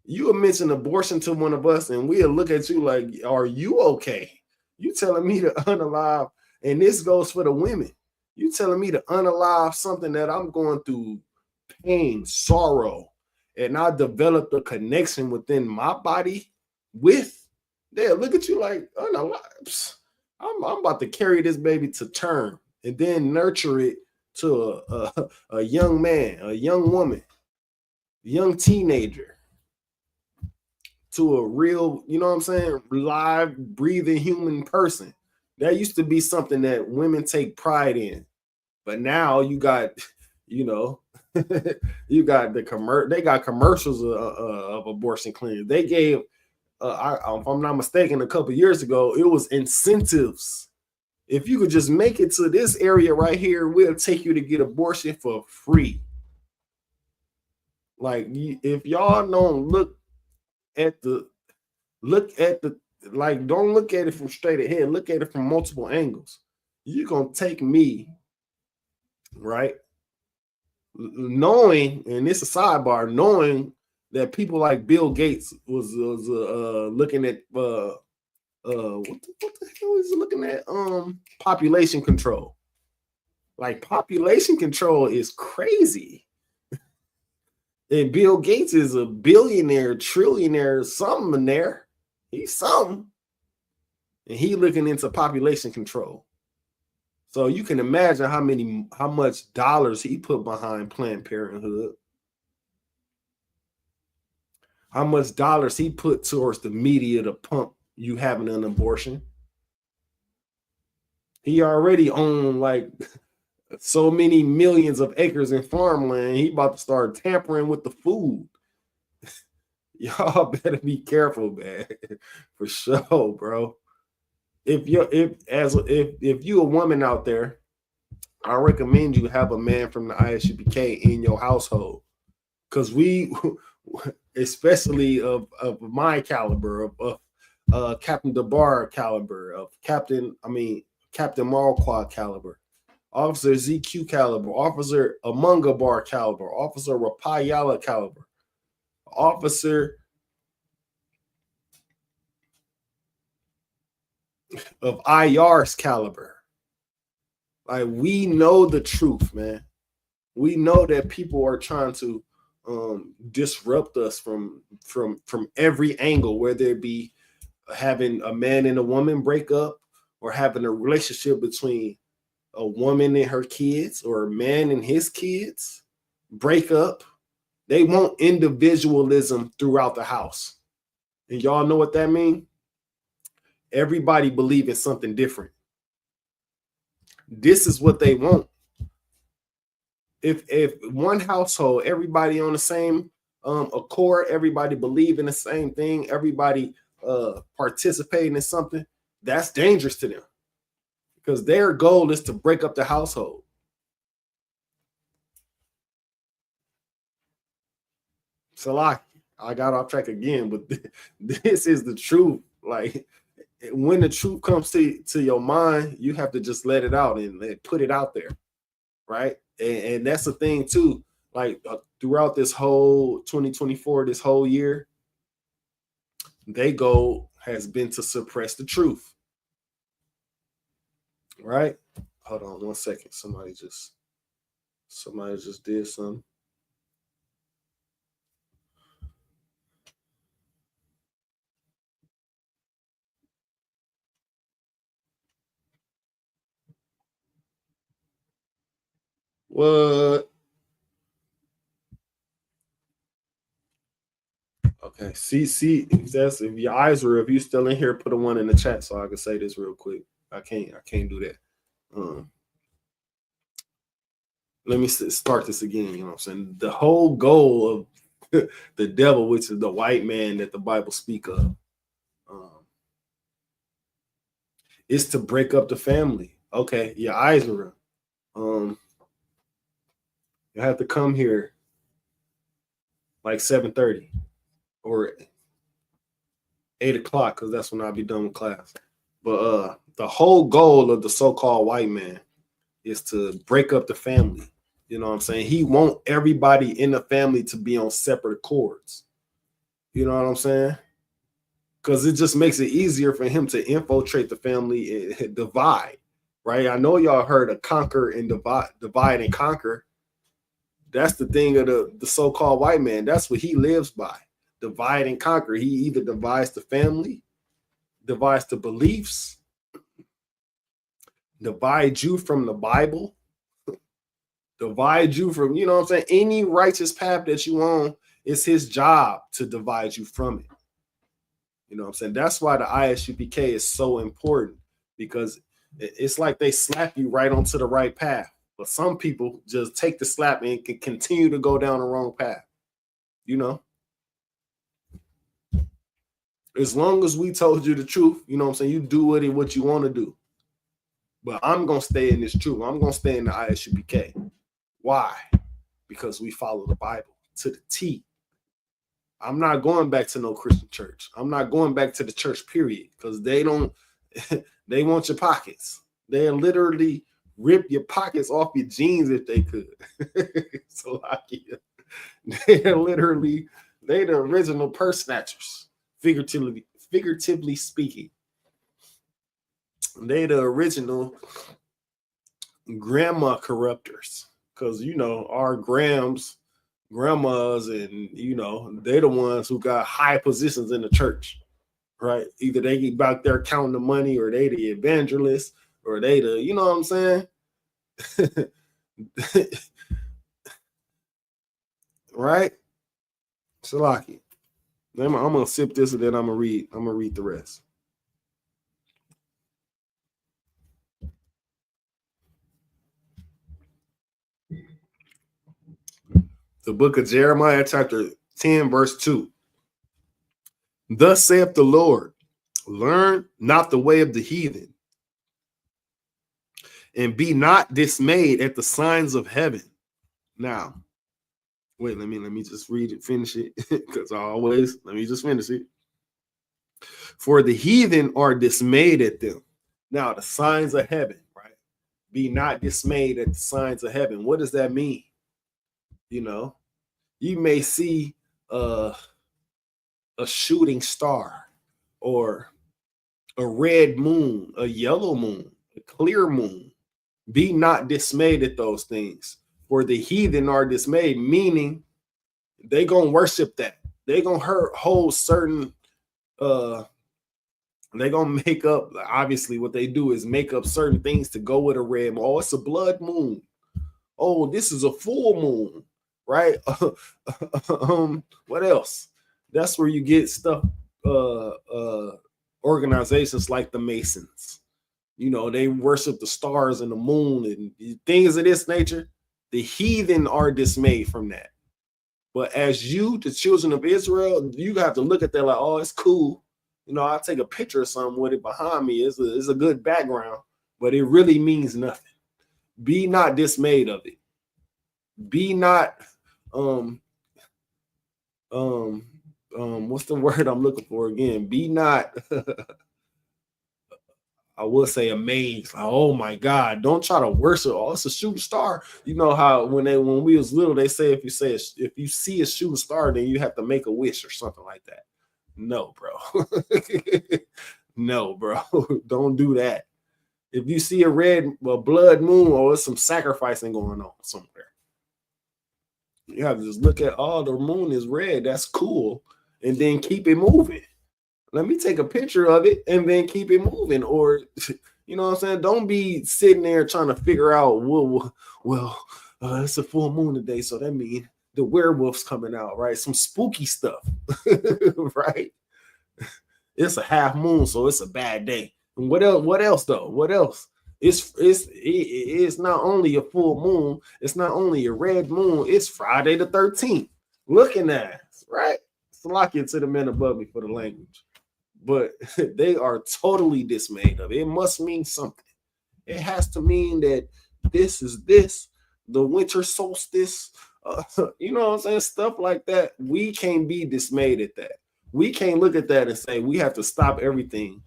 You would mention abortion to one of us, and we'll look at you like, are you okay? You telling me to unalive, and this goes for the women. You telling me to unalive something that I'm going through pain, sorrow, and I developed a connection within my body with. They look at you like, unalive. I'm about to carry this baby to term and then nurture it to a young man, a young woman, a young teenager, to a real, you know what I'm saying, live, breathing human person. That used to be something that women take pride in. But now you got, you know, you got they got commercials of abortion clinics. They gave, if I'm not mistaken, a couple years ago, it was incentives. If you could just make it to this area right here, we'll take you to get abortion for free. Like, if y'all don't look at the, like, don't look at it from straight ahead, look at it from multiple angles. You're going to take me, right? Knowing, and this is a sidebar, knowing that people like Bill Gates was looking at, what the hell is he looking at? Population control. Like, population control is crazy. And Bill Gates is a billionaire, trillionaire, something in there. He's something. And he looking into population control. So you can imagine how much dollars he put behind Planned Parenthood. How much dollars he put towards the media to pump you having an abortion. He already owned like so many millions of acres in farmland. He about to start tampering with the food. Y'all better be careful, man. For sure, bro. If you a woman out there, I recommend you have a man from the ISUPK in your household, because we, especially of my caliber, of Captain DeBar caliber, of Captain Marquardt caliber, Officer ZQ caliber, Officer Amunga Bar caliber, Officer Rapayala caliber, Officer of IR's caliber. Like, we know the truth, man. We know that people are trying to disrupt us from every angle, whether it be having a man and a woman break up, or having a relationship between a woman and her kids, or a man and his kids break up. They want individualism throughout the house. And y'all know what that means? Everybody believe in something different. This is what they want. If one household, everybody on the same accord, everybody believe in the same thing, everybody participating in something, that's dangerous to them, because their goal is to break up the household. Salaki, I got off track again, but this is the truth. Like, when the truth comes to your mind, you have to just let it out and put it out there, right? And that's the thing too. Like, throughout this whole 2024, this whole year, their goal has been to suppress the truth, right? Hold on 1 second. Somebody just did something. What? Okay. See, if your eyes were, if you still in here, put a 1 in the chat so I can say this real quick. I can't do that. Let me start this again. You know what I'm saying? The whole goal of the devil, which is the white man that the Bible speak of, is to break up the family. Okay, your eyes are, you have to come here like 7:30 or 8 o'clock, because that's when I'll be done with class. But the whole goal of the so-called white man is to break up the family. You know what I'm saying? He want everybody in the family to be on separate accords. You know what I'm saying? Because it just makes it easier for him to infiltrate the family and divide, right? I know y'all heard of conquer and divide and conquer. That's the thing of the so-called white man. That's what he lives by. Divide and conquer. He either divides the family, divides the beliefs, divide you from the Bible, divide you from, you know what I'm saying, any righteous path that you on. It's his job to divide you from it. You know what I'm saying? That's why the ISUPK is so important, because it's like they slap you right onto the right path. But some people just take the slap and can continue to go down the wrong path. You know? As long as we told you the truth, you know what I'm saying, you do what you want to do. But I'm going to stay in this truth. I'm going to stay in the ISUPK. Why? Because we follow the Bible to the T. I'm not going back to no Christian church. I'm not going back to the church, period, because they don't, they want your pockets. They literally rip your pockets off your jeans if they could. So they're literally, they the original purse snatchers, figuratively speaking. They the original grandma corruptors, because, you know, our grandmas, and, you know, they're the ones who got high positions in the church, right? Either they get back there counting the money, or they the evangelist, or they the, you know what I'm saying? Right? Salaki. I'm gonna sip this and then I'm gonna read the rest. The book of Jeremiah, chapter 10, verse 2. Thus saith the Lord, learn not the way of the heathen, and be not dismayed at the signs of heaven. Now, wait, let me just read it, finish it, because let me just finish it. For the heathen are dismayed at them. Now, the signs of heaven, right? Be not dismayed at the signs of heaven. What does that mean? You know, you may see a shooting star, or a red moon, a yellow moon, a clear moon. Be not dismayed at those things. For the heathen are dismayed, meaning they gonna worship that. They gonna hold certain they're gonna make up, obviously what they do is make up certain things to go with a red moon. Oh, it's a blood moon. Oh, this is a full moon, right? What else? That's where you get stuff, organizations like the Masons. You know, they worship the stars and the moon and things of this nature. The heathen are dismayed from that. But as you, the children of Israel, you have to look at that like, oh, it's cool. You know, I'll take a picture of something with it behind me. It's a good background, but it really means nothing. Be not dismayed of it. Be not, what's the word I'm looking for again? Be not, I will say amazed. Like, oh my God, don't try to worship. Oh, it's a shooting star. You know how when we was little, they say if you see a shooting star, then you have to make a wish or something like that. No, bro. No, bro. Don't do that. If you see a blood moon, or there's some sacrificing going on somewhere, you have to just look at, oh, the moon is red. That's cool. And then keep it moving. Let me take a picture of it and then keep it moving. Or, you know what I'm saying? Don't be sitting there trying to figure out, it's a full moon today, so that means the werewolf's coming out, right? Some spooky stuff, right? It's a half moon, so it's a bad day. And what else? What else though? What else? It's not only a full moon. It's not only a red moon. It's Friday the 13th. Looking at us, right? Salakia to the men above me for the language, but they are totally dismayed of it. It must mean something. It has to mean that this is the winter solstice. You know what I'm saying? Stuff like that. We can't be dismayed at that. We can't look at that and say we have to stop everything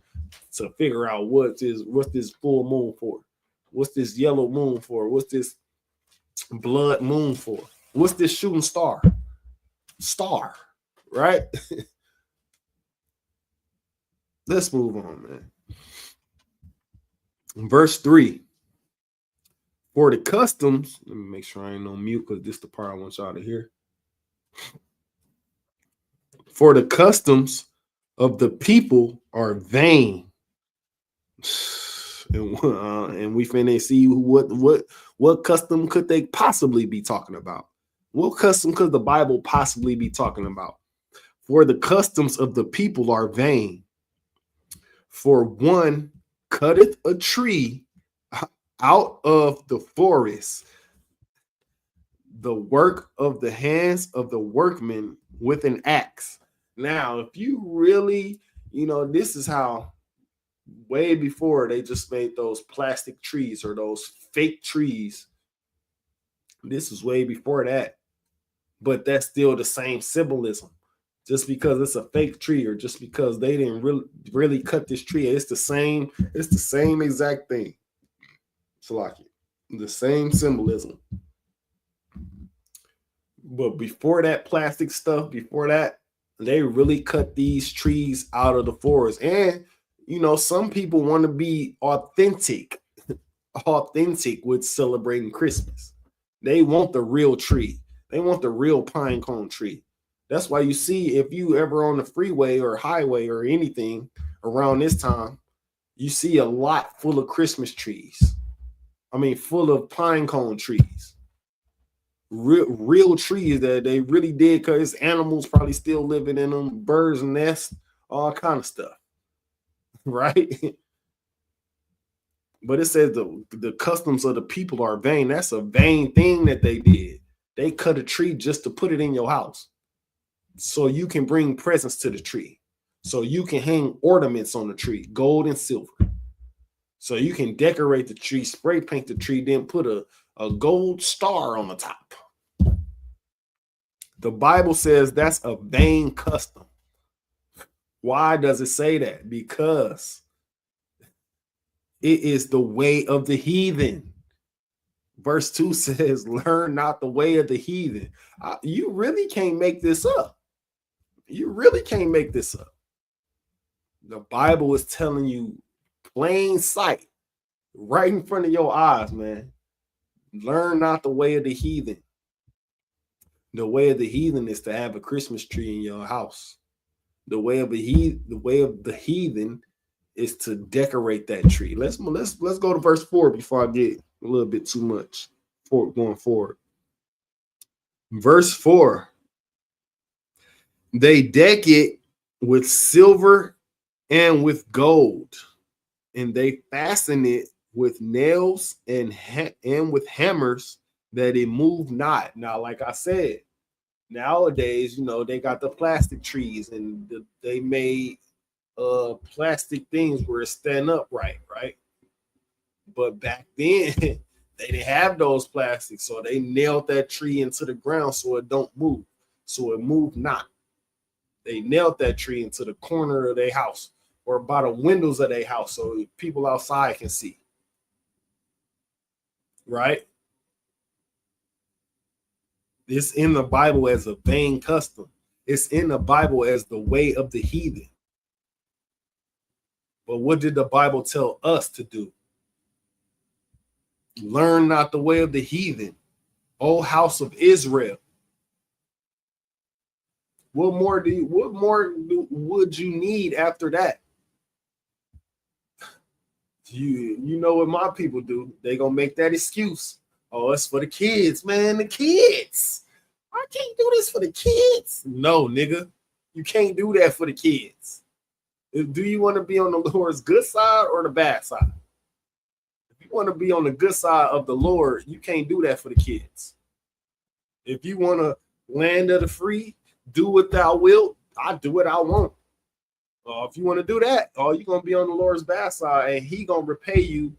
to figure out what's this full moon for? What's this yellow moon for? What's this blood moon for? What's this shooting star? Right? Let's move on, man. Verse 3. For the customs, let me make sure I ain't on mute because this is the part I want y'all to hear. For the customs of the people are vain. And we finna see what custom could they possibly be talking about? What custom could the Bible possibly be talking about? For the customs of the people are vain. For one cutteth a tree out of the forest, the work of the hands of the workmen with an axe. Now, if you really, this is how way before they just made those plastic trees or those fake trees. This is way before that. But that's still the same symbolism. Just because it's a fake tree or just because they didn't really cut this tree, it's the same exact thing. Salaki. The same symbolism. But before that plastic stuff, before that, they really cut these trees out of the forest. And, some people want to be authentic with celebrating Christmas. They want the real tree. They want the real pine cone tree. That's why you see, if you ever on the freeway or highway or anything around this time, you see a lot full of Christmas trees. I mean, full of pine cone trees. Real trees that they really did, because animals probably still living in them, birds nests, all kind of stuff. Right? But it says the customs of the people are vain. That's a vain thing that they did. They cut a tree just to put it in your house, so you can bring presents to the tree, so you can hang ornaments on the tree, gold and silver, so you can decorate the tree, spray paint the tree, then put a gold star on the top. The Bible says that's a vain custom. Why does it say that? Because it is the way of the heathen. Verse 2 says, learn not the way of the heathen. You really can't make this up. You really can't make this up. The Bible is telling you plain sight, right in front of your eyes, man. Learn not the way of the heathen. The way of the heathen is to have a Christmas tree in your house. The way of the heathen is to decorate that tree. Let's go to verse 4 before I get a little bit too much going forward. Verse 4. They deck it with silver and with gold, and they fasten it with nails and with hammers, that it move not. Now, like I said, nowadays, they got the plastic trees, and they made plastic things where it stand upright, right? But back then, they didn't have those plastics, so they nailed that tree into the ground so it don't move, so it move not. They nailed that tree into the corner of their house or by the windows of their house so people outside can see. Right? It's in the Bible as a vain custom. It's in the Bible as the way of the heathen. But what did the Bible tell us to do? Learn not the way of the heathen, O house of Israel. What more would you need after that? You know what my people do? They gonna make that excuse. Oh, it's for the kids, man. The kids. I can't do this for the kids. No, nigga. You can't do that for the kids. Do you want to be on the Lord's good side or the bad side? If you want to be on the good side of the Lord, you can't do that for the kids. If you want to land of the free, do what thou wilt, I do what I want. If you want to do that, you're gonna be on the Lord's bad side, and He gonna repay you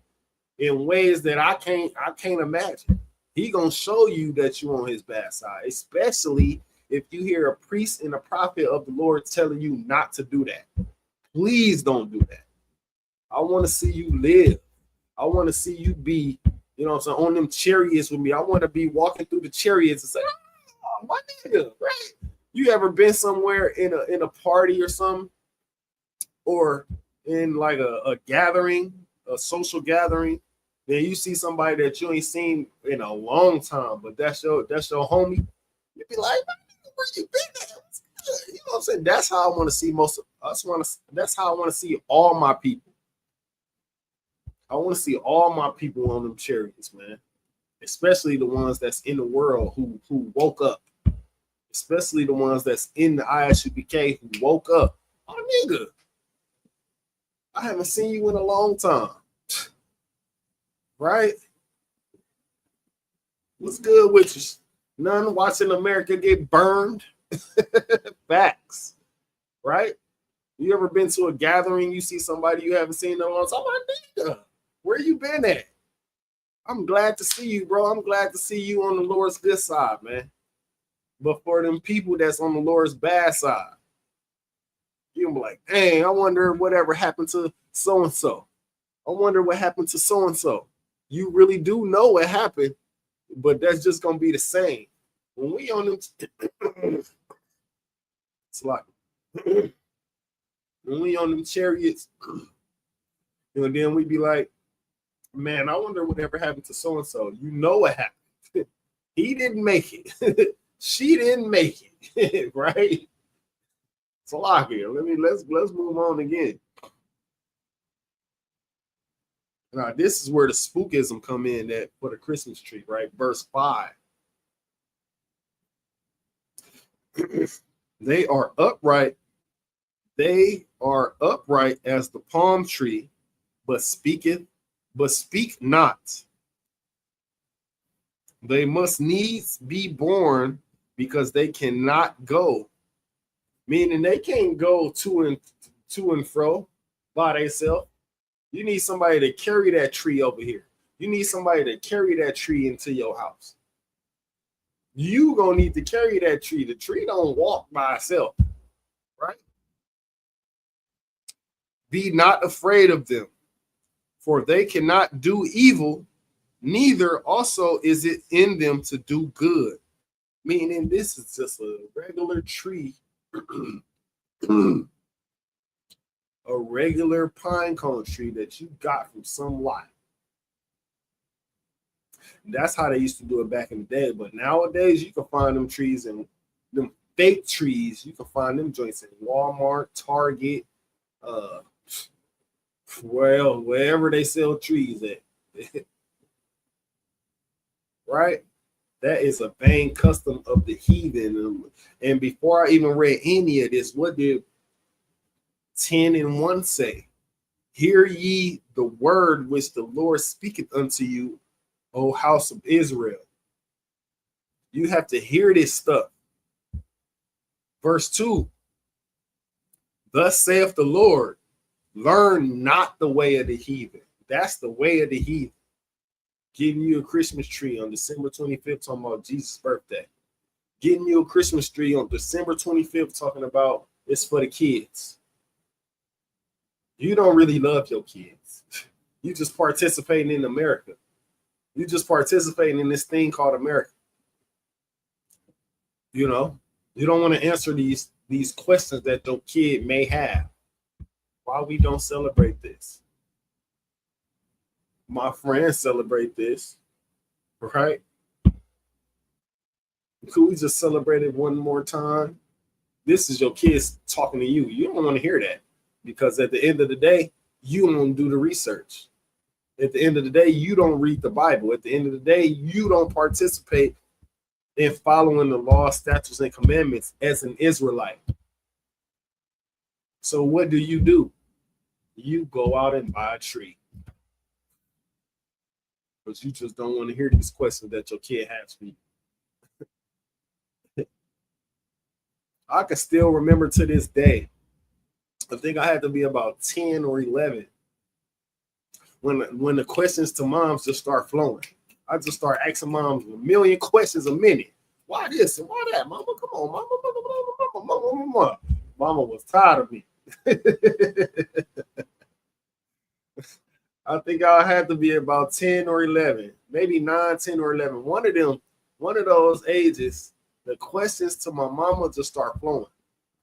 in ways that I can't imagine. He gonna show you that you're on His bad side, especially if you hear a priest and a prophet of the Lord telling you not to do that. Please don't do that. I want to see you live. I want to see you be, on them chariots with me. I want to be walking through the chariots and say, "Oh, my nigga," right? You ever been somewhere in a party or something, or in like a gathering, a social gathering, then you see somebody that you ain't seen in a long time, but that's your homie. You be like, "Where you been at?" You know what I'm saying? That's how I want to see that's how I want to see all my people. I want to see all my people on them chariots, man. Especially the ones that's in the world who woke up. Especially the ones that's in the ISUPK who woke up. Oh, nigga, I haven't seen you in a long time. Right? What's good with you? None watching America get burned. Facts. Right? You ever been to a gathering, you see somebody you haven't seen in a long time? Oh, nigga, where you been at? I'm glad to see you, bro. I'm glad to see you on the Lord's good side, man. But for them people that's on the Lord's bad side, you'll be like, dang, I wonder whatever happened to so-and-so. I wonder what happened to so-and-so. You really do know what happened, but that's just going to be the same. When we on them, it's like, when we on them chariots, then we be like, man, I wonder whatever happened to so-and-so. You know what happened. He didn't make it. She didn't make it, right? It's a lot here. Let's move on again. Now, this is where the spookism come in for the Christmas tree, right? Verse 5. They are upright. They are upright as the palm tree, but speak not. They must needs be born because they cannot go, meaning they can't go to and fro by themselves. You need somebody to carry that tree over here. You need somebody to carry that tree into your house. You gonna need to carry that tree. The tree don't walk by itself, right? Be not afraid of them, for they cannot do evil, neither also is it in them to do good. Meaning this is just a regular tree, a regular pine cone tree that you got from some lot. That's how they used to do it back in the day. But nowadays, you can find them trees and them fake trees. You can find them joints in Walmart, Target, well, wherever they sell trees at. Right? That is a vain custom of the heathen. And before I even read any of this, what did 10:1 say? Hear ye the word which the Lord speaketh unto you, O house of Israel. You have to hear this stuff. Verse 2. Thus saith the Lord, learn not the way of the heathen. That's the way of the heathen. Getting you a Christmas tree on December 25th, talking about Jesus' birthday. Getting you a Christmas tree on December 25th, talking about it's for the kids. You don't really love your kids. You just participating in America. You just participating in this thing called America. You know, you don't want to answer these questions that your kid may have. Why we don't celebrate this? My friends celebrate this, right? Could we just celebrate it one more time? This is your kids talking to you. You don't want to hear that because at the end of the day, you don't do the research. At the end of the day, you don't read the Bible. At the end of the day, you don't participate in following the law, statutes, and commandments as an Israelite. So what do? You go out and buy a tree. But you just don't want to hear these questions that your kid has for you. I can still remember to this day, I think I had to be about 10 or 11 when the questions to moms just start flowing. I just start asking moms a million questions a minute. Why this and why that? Mama, come on, mama. Mama was tired of me. I think I had to be about 10 or 11, maybe 9, 10 or 11. One of those ages, the questions to my mama just start flowing.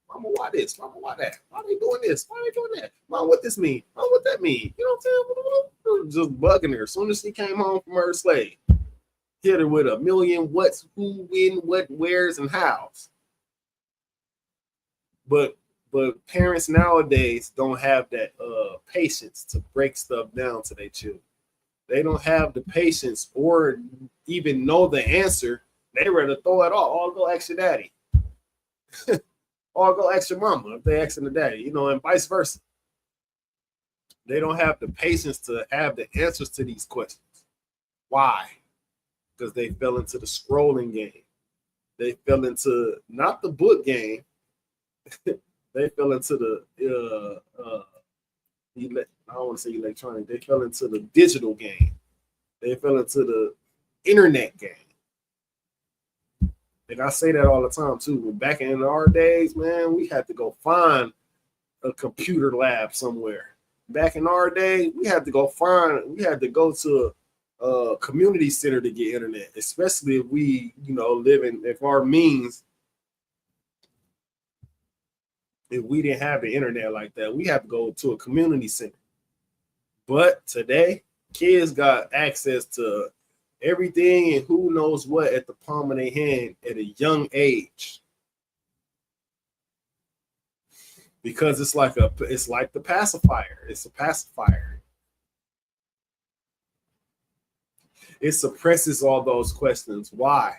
Mama, why this? Mama, why that? Why they doing this? Why they doing that? Mom, what this mean? Mom, what that mean? You know what I'm saying? Just bugging her. As soon as she came home from her slave, hit her with a million what's, who, when, what, where's, and how's. But parents nowadays don't have that patience to break stuff down to their children. They don't have the patience or even know the answer. They rather throw it all. I'll go ask your daddy. Or I'll go ask your mama if they asking the daddy, you know, and vice versa. They don't have the patience to have the answers to these questions. Why? Because they fell into the scrolling game. They fell into not the book game. They fell into the I don't want to say electronic. They fell into the digital game. They fell into the internet game. And I say that all the time too. But back in our days, man, we had to go find a computer lab somewhere. Back in our day, we had to go to a community center to get internet, especially if we, you know, if our means, if we didn't have the internet like that, we had to go to a community center. But today, kids got access to everything and who knows what at the palm of their hand at a young age. Because it's like the pacifier. It's a pacifier. It suppresses all those questions. Why?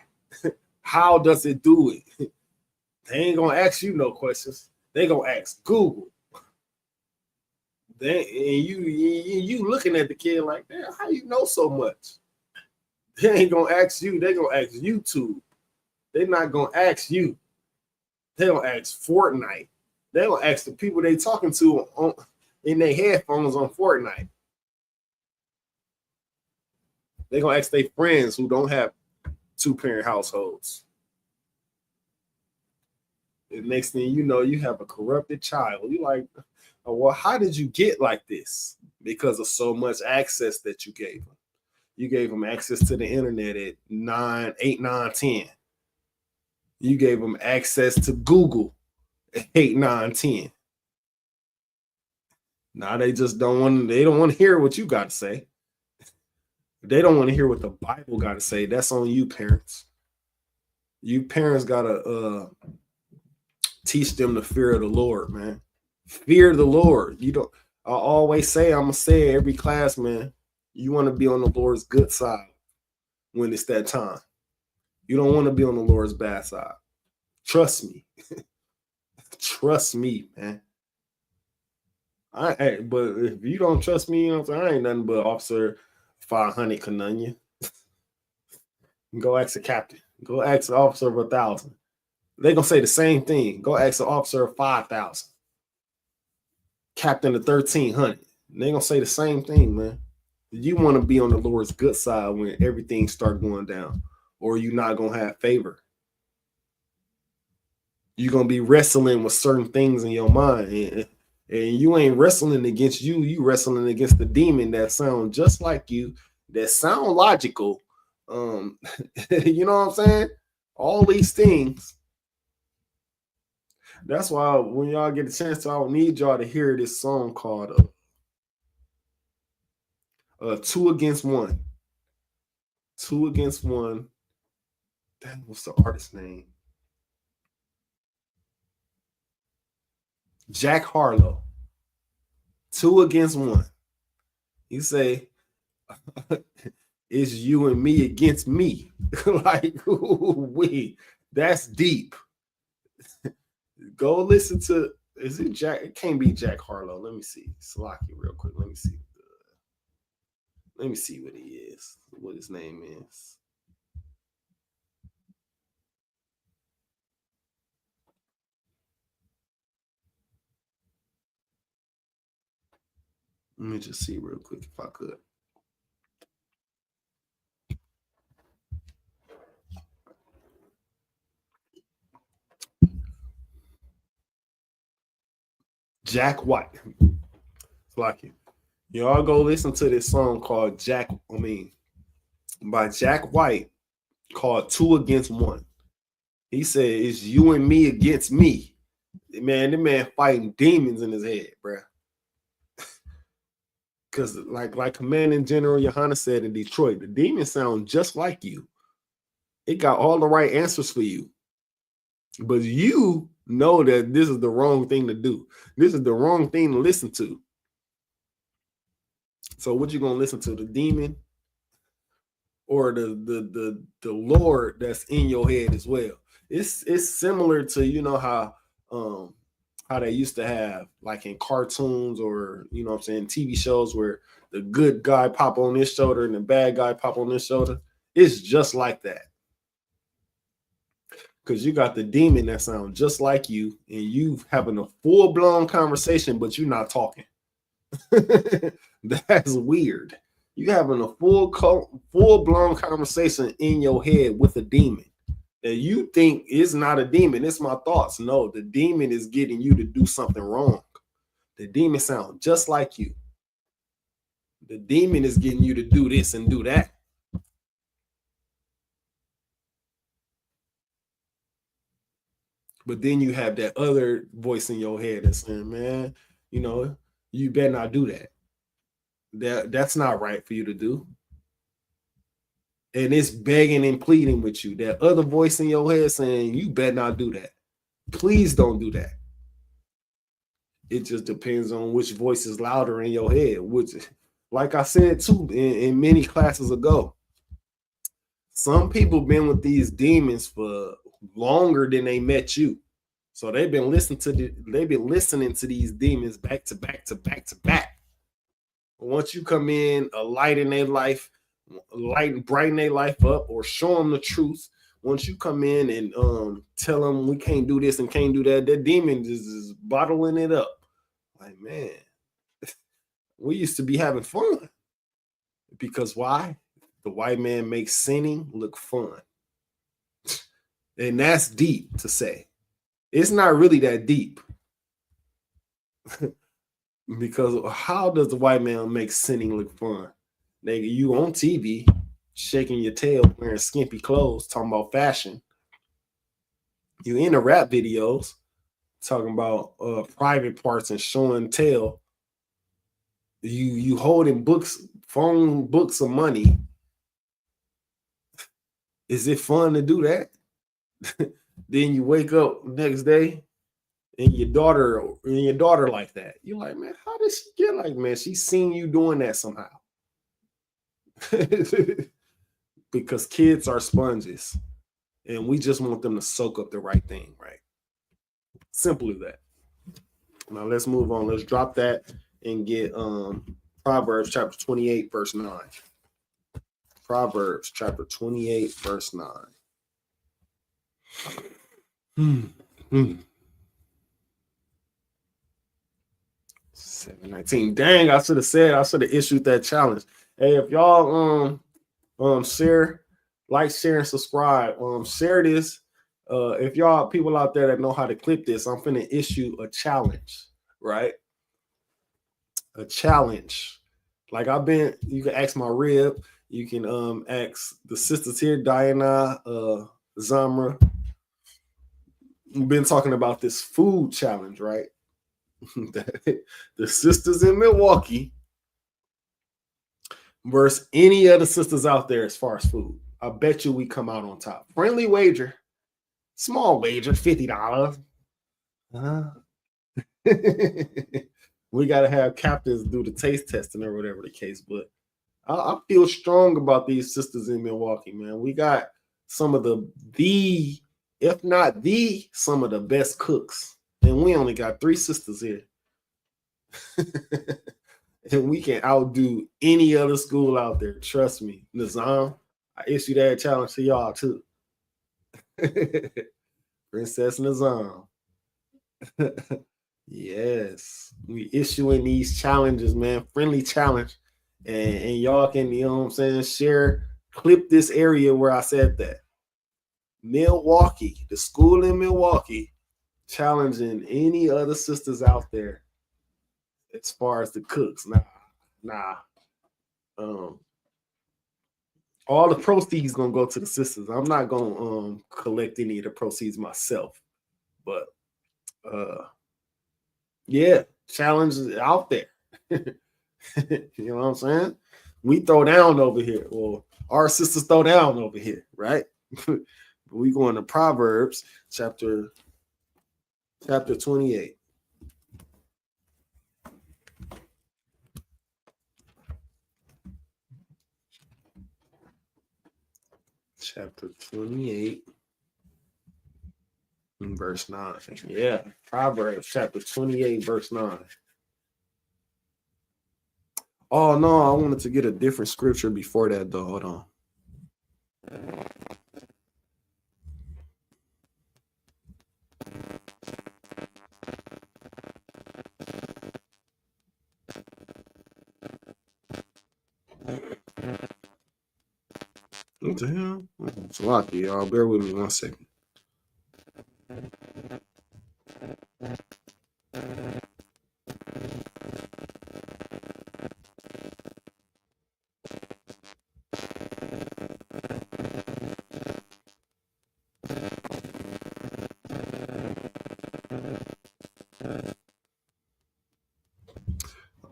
How does it do it? They ain't gonna ask you no questions. They gonna ask Google. And you looking at the kid like, damn, how you know so much? They ain't gonna ask you. They gonna ask YouTube. They not gonna ask you. They gonna ask Fortnite. They gonna ask the people they talking to on in their headphones on Fortnite. They gonna ask their friends who don't have 2-parent households. The next thing you know, you have a corrupted child. You like, oh, well, how did you get like this? Because of so much access that you gave them. You gave them access to the internet at 9, 8, 9, 10. You gave them access to Google at 8, 9, 10. Now they just don't want to hear what you got to say. They don't want to hear what the Bible got to say. That's on you, parents. You parents gotta teach them the fear of the Lord, man. Fear the Lord. You don't. I always say, I'm gonna say it every class, man. You want to be on the Lord's good side when it's that time. You don't want to be on the Lord's bad side. Trust me. Trust me, man. But if you don't trust me, you know what I'm saying? I ain't nothing but Officer 500 Canunya. Go ask the captain. Go ask the officer of 1,000. They're gonna say the same thing. Go ask the officer of 5,000. Captain of 1,300. They're gonna say the same thing, man. You want to be on the Lord's good side when everything start going down, or you're not gonna have favor. You're gonna be wrestling with certain things in your mind, and you ain't wrestling against you. You wrestling against the demon that sound just like you, that sound logical. You know what I'm saying? All these things. That's why when y'all get a chance to, I would need y'all to hear this song called 2 Against 1. 2 Against 1. Damn, what's the artist's name? Jack Harlow. 2 Against 1. You say, it's you and me against me. Like, wait, that's deep. Go listen to, is it Jack? It can't be Jack Harlow. Let me see. Slocky real quick. Let me see. Let me see what he is, what his name is. Let me just see real quick if I could. Jack White. Slocky. Y'all go listen to this song called by Jack White, called 2 Against 1. He said, it's you and me against me. Man, the man fighting demons in his head, bro. Because like Commanding General Johanna said in Detroit, the demons sound just like you. It got all the right answers for you. But you know that this is the wrong thing to do. This is the wrong thing to listen to. So what you gonna listen to? The demon or the Lord that's in your head as well? It's similar to, you know, how they used to have, like in cartoons or, you know what I'm saying, TV shows where the good guy pop on this shoulder and the bad guy pop on this shoulder. It's just like that. Because you got the demon that sounds just like you, and you having a full-blown conversation, but you're not talking. That's weird. You having a full-blown conversation in your head with a demon. And you think it's not a demon, it's my thoughts. No, the demon is getting you to do something wrong. The demon sounds just like you. The demon is getting you to do this and do that. But then you have that other voice in your head that's saying, man, you know, you better not do that. That's not right for you to do. And it's begging and pleading with you. That other voice in your head saying, you better not do that. Please don't do that. It just depends on which voice is louder in your head. Which, like I said too, in many classes ago, some people been with these demons for longer than they met you. So they've been listening to these demons back to back to back to back. Once you come in, a light in their life, brighten their life up, or show them the truth. Once you come in and tell them we can't do this and can't do that, that demon is bottling it up. Like, man, we used to be having fun. Because why? The white man makes sinning look fun. And that's deep to say. It's not really that deep. Because how does the white man make sinning look fun? Nigga, you on TV, shaking your tail, wearing skimpy clothes, talking about fashion. You in the rap videos, talking about private parts and showing tail. You holding books, phone books of money. Is it fun to do that? Then you wake up next day and your daughter like that. You're like, man, how did she get like, man? She's seen you doing that somehow. Because kids are sponges and we just want them to soak up the right thing, right? Simple as that. Now let's move on. Let's drop that and get Proverbs chapter 28, verse 9. Proverbs chapter 28, verse 9. 719. Dang, I should have issued that challenge. Hey, if y'all share, like, share, and subscribe. Share this. If y'all people out there that know how to clip this, I'm finna issue a challenge, right? A challenge. Like you can ask my rib, you can ask the sisters here, Diana, Zamra. We've been talking about this food challenge, right? The sisters in Milwaukee versus any other sisters out there as far as food. I bet you we come out on top. Friendly wager, small wager, $50. We got to have captains do the taste testing or whatever the case. But I feel strong about these sisters in Milwaukee, man. We got some of if not some of the best cooks. And we only got 3 sisters here. And we can outdo any other school out there. Trust me. Nizam, I issue that challenge to y'all too. Princess Nizam. Yes. We issuing these challenges, man. Friendly challenge. And y'all can, you know what I'm saying, share, clip this area where I said that. Milwaukee, the school in Milwaukee, challenging any other sisters out there as far as the cooks. Nah. All the proceeds gonna go to the sisters. I'm not gonna collect any of the proceeds myself. But yeah, challenges out there. You know what I'm saying? We throw down over here. Well, our sisters throw down over here, right? We going to Proverbs chapter 28. Chapter 28 and verse 9. Yeah, Proverbs chapter 28, verse 9. Oh no, I wanted to get a different scripture before that though. Hold on. What the hell? It's lucky, y'all. Bear with me 1 second.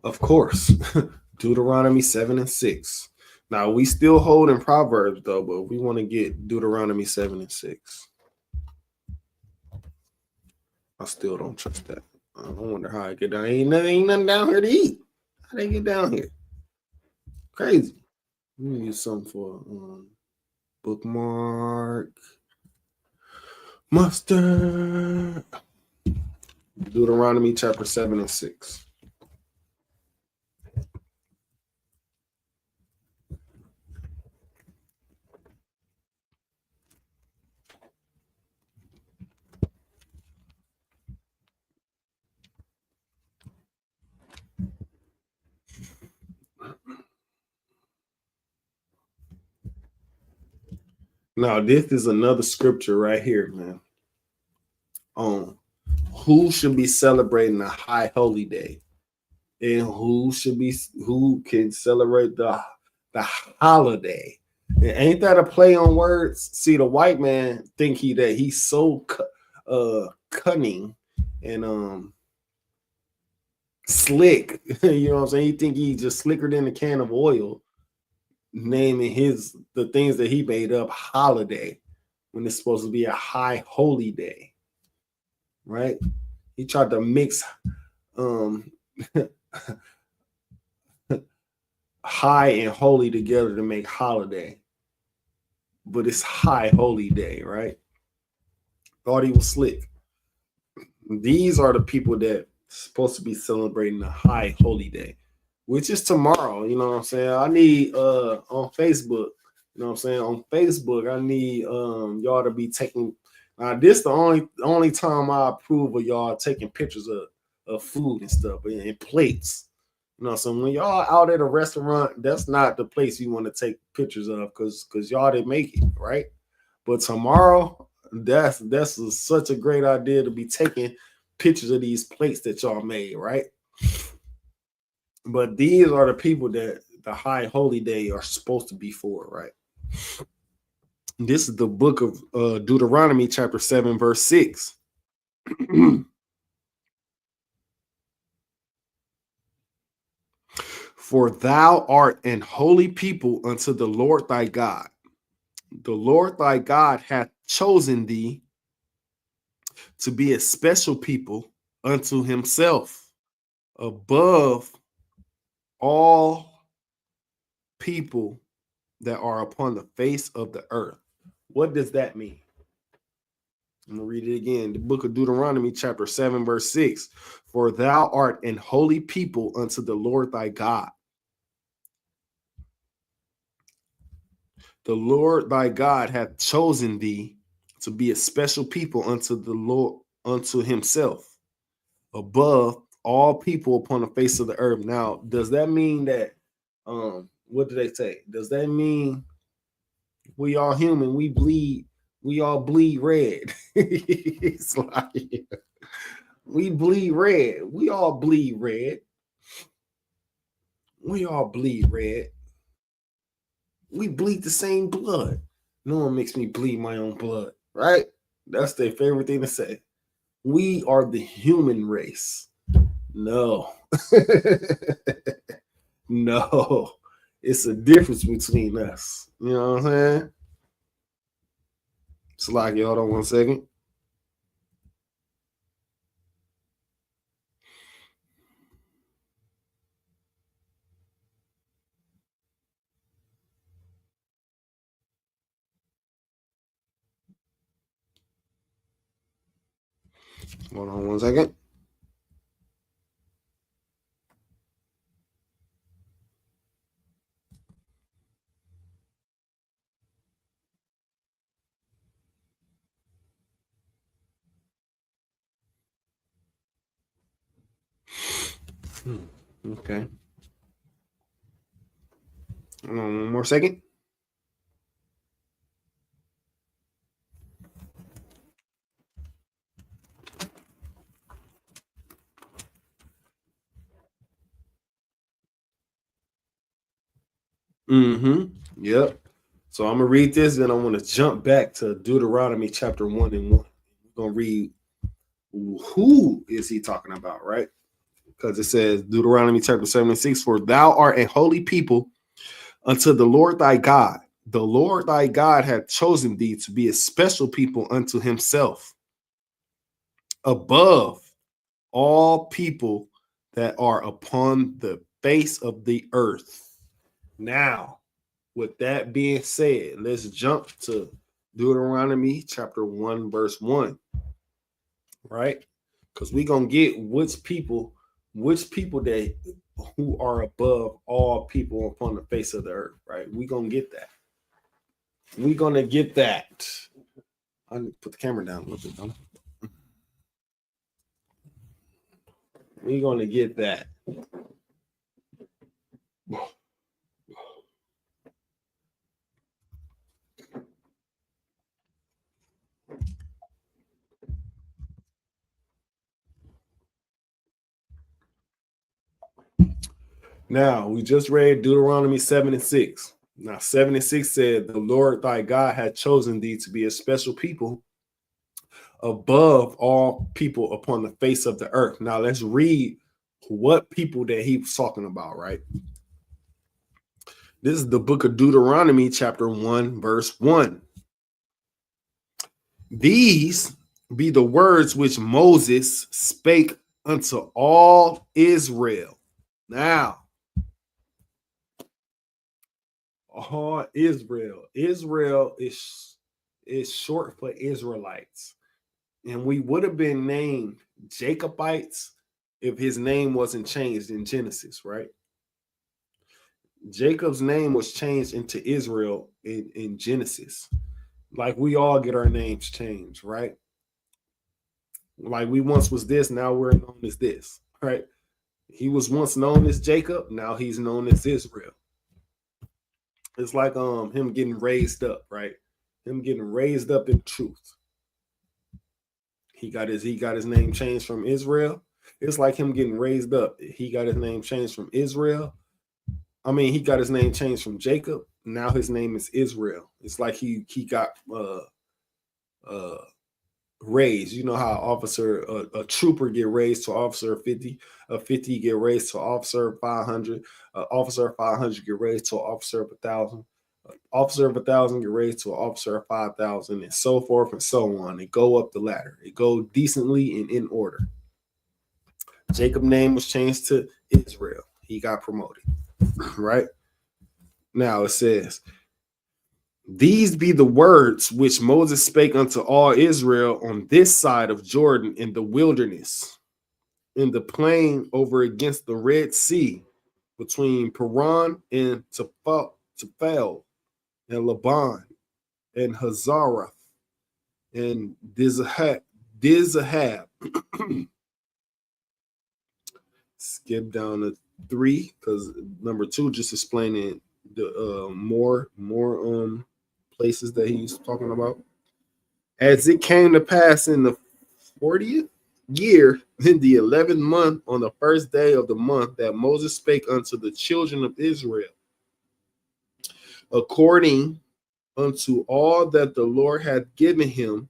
Of course, Deuteronomy 7 and 6. Now we still hold in Proverbs though, but we want to get Deuteronomy 7 and 6. I still don't trust that. I wonder how I get down. Ain't nothing down here to eat. How they get down here? Crazy. Let me use something for bookmark. Mustard. Deuteronomy chapter 7 and 6. Now, this is another scripture right here, man. On who should be celebrating a high holy day, and who can celebrate the holiday. And ain't that a play on words? See, the white man think he's so cunning and slick. You know what I'm saying? He think he's just slicker than a can of oil, naming the things that he made up holiday when it's supposed to be a high holy day, right? He tried to mix high and holy together to make holiday, but it's high holy day, right? Thought he was slick. These are the people that supposed to be celebrating the high holy day, which is tomorrow. You know what I'm saying? I need on Facebook, you know what I'm saying? On Facebook, I need y'all to be taking this the only time I approve of y'all taking pictures of food and stuff and plates. You know, so when y'all out at a restaurant, that's not the place you want to take pictures of because y'all didn't make it, right? But tomorrow, that's such a great idea to be taking pictures of these plates that y'all made, right? But these are the people that the high holy day are supposed to be for, right? This is the book of Deuteronomy, chapter 7, verse 6. For thou art an holy people unto the Lord thy God. The Lord thy God hath chosen thee to be a special people unto himself, above all people that are upon the face of the earth. What does that mean? I'm going to read it again. The book of Deuteronomy, chapter 7, verse 6. For thou art an holy people unto the Lord thy God. The Lord thy God hath chosen thee to be a special people unto the Lord, unto himself, above all people upon the face of the earth. Now, does that mean that what do they say? Does that mean we all human, we all bleed red? It's like we bleed red. We all bleed red. We all bleed red. We bleed the same blood. No one makes me bleed my own blood, right? That's their favorite thing to say. We are the human race. No. No. It's a difference between us. You know what I'm saying? It's like, hold on 1 second. Hold on 1 second. Okay. Hold on 1 more second. Yep. So I'm gonna read this, then I want to jump back to Deuteronomy chapter 1 and 1. We're gonna read who is he talking about, right? Because it says Deuteronomy chapter 7 and 6, for thou art a holy people unto the Lord thy God. The Lord thy God hath chosen thee to be a special people unto himself, above all people that are upon the face of the earth. Now, with that being said, let's jump to Deuteronomy chapter 1, verse 1, right? Because we're gonna get which people that who are above all people upon the face of the earth, right? We're gonna get that. We're gonna get that. I need to put the camera down a little bit, though. We're gonna get that. Now, we just read Deuteronomy 7 and 6. Now, 7 and 6 said, the Lord thy God had chosen thee to be a special people above all people upon the face of the earth. Now, let's read what people that he was talking about, right? This is the book of Deuteronomy, chapter 1, verse 1. These be the words which Moses spake unto all Israel. Now, all Israel. Israel is short for Israelites. And we would have been named Jacobites if his name wasn't changed in Genesis, right? Jacob's name was changed into Israel in Genesis. Like we all get our names changed, right? Like we once was this, now we're known as this, right? He was once known as Jacob, now he's known as Israel. It's like him getting raised up, right? Him getting raised up in truth. He got his name changed from Israel. It's like him getting raised up. He got his name changed from Israel. I mean, he got his name changed from Jacob. Now his name is Israel. It's like he got raised. You know how a trooper get raised to officer 50, a 50 get raised to officer 500, officer 500 get raised to officer of 1,000, officer of 1,000 get raised to an officer of 5,000, and so forth and so on. They go up the ladder. It go decently and in order. Jacob's name was changed to Israel. He got promoted, right? Now it says, these be the words which Moses spake unto all Israel on this side of Jordan in the wilderness, in the plain over against the Red Sea, between Paran and Tophel, and Laban, and Hazarath, and Dizahab. Skip down to 3 because number 2 just explaining the more places that he's talking about. As it came to pass in the 40th year, in the 11th month, on the first day of the month, that Moses spake unto the children of Israel, according unto all that the Lord had given him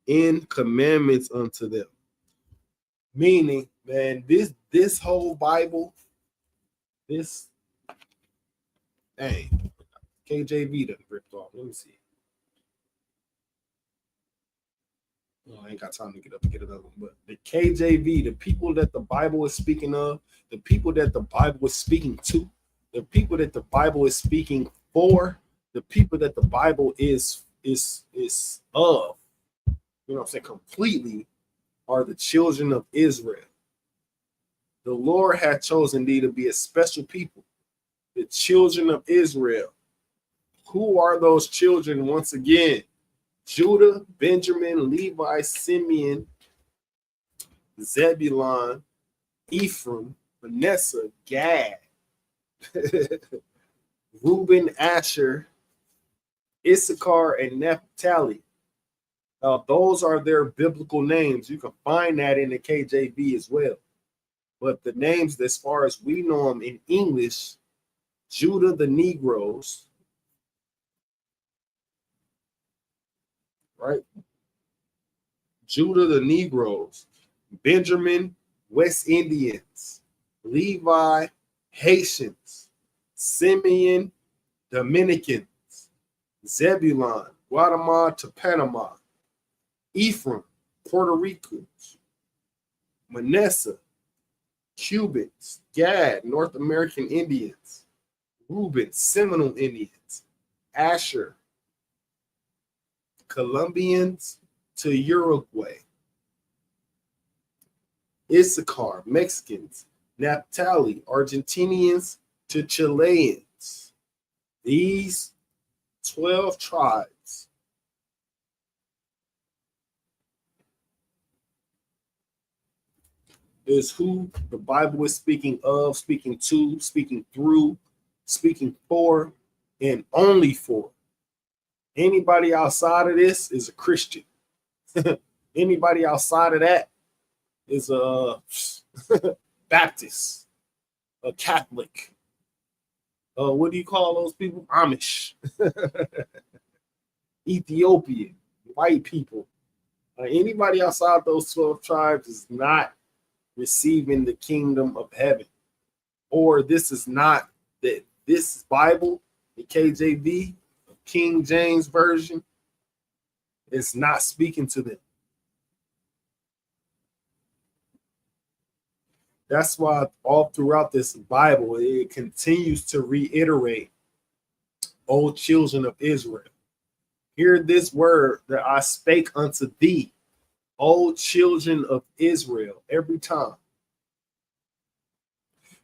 in commandments unto them. Meaning, man, this whole Bible, this dang, KJV done ripped off. Let me see. Oh, I ain't got time to get up and get another one. But the KJV, the people that the Bible is speaking of, the people that the Bible is speaking to, the people that the Bible is speaking for, the people that the Bible is of, you know what I'm saying, completely, are the children of Israel. The Lord had chosen thee to be a special people, the children of Israel. Who are those children once again? Judah, Benjamin, Levi, Simeon, Zebulun, Ephraim, Manasseh, Gad, Reuben, Asher, Issachar, and Naphtali. Those are their biblical names. You can find that in the KJV as well. But the names, as far as we know them in English, Judah, the Negroes, right? Judah, the Negroes, Benjamin, West Indians, Levi, Haitians, Simeon, Dominicans, Zebulun, Guatemala to Panama, Ephraim, Puerto Ricans, Manasseh, Cubans, Gad, North American Indians, Reuben, Seminole Indians, Asher, Colombians to Uruguay, Issachar, Mexicans, Naphtali, Argentinians to Chileans. These 12 tribes is who the Bible is speaking of, speaking to, speaking through, speaking for, and only for. Anybody outside of this is a Christian. Anybody outside of that is a Baptist, a Catholic. What do you call those people? Amish, Ethiopian, white people. Anybody outside those 12 tribes is not receiving the kingdom of heaven. Or this is not that this Bible, the KJV, King James Version, is not speaking to them. That's why all throughout this Bible, it continues to reiterate, O children of Israel, hear this word that I spake unto thee, O children of Israel, every time.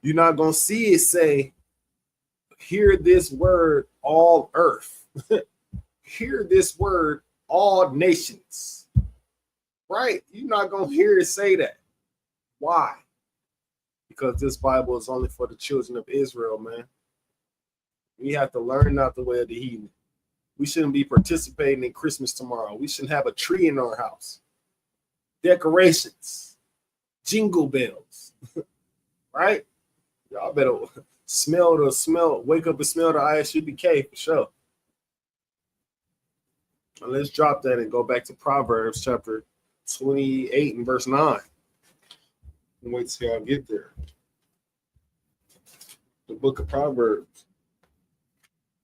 You're not going to see it say, hear this word, all earth. Hear this word, all nations. Right? You're not going to hear it say that. Why? Because this Bible is only for the children of Israel, man. We have to learn not the way of the heathen. We shouldn't be participating in Christmas tomorrow. We shouldn't have a tree in our house. Decorations. Jingle bells. Right? Y'all better wake up and smell the ISUBK for sure. Now let's drop that and go back to Proverbs chapter 28 and verse 9. And wait till y'all get there. The book of Proverbs,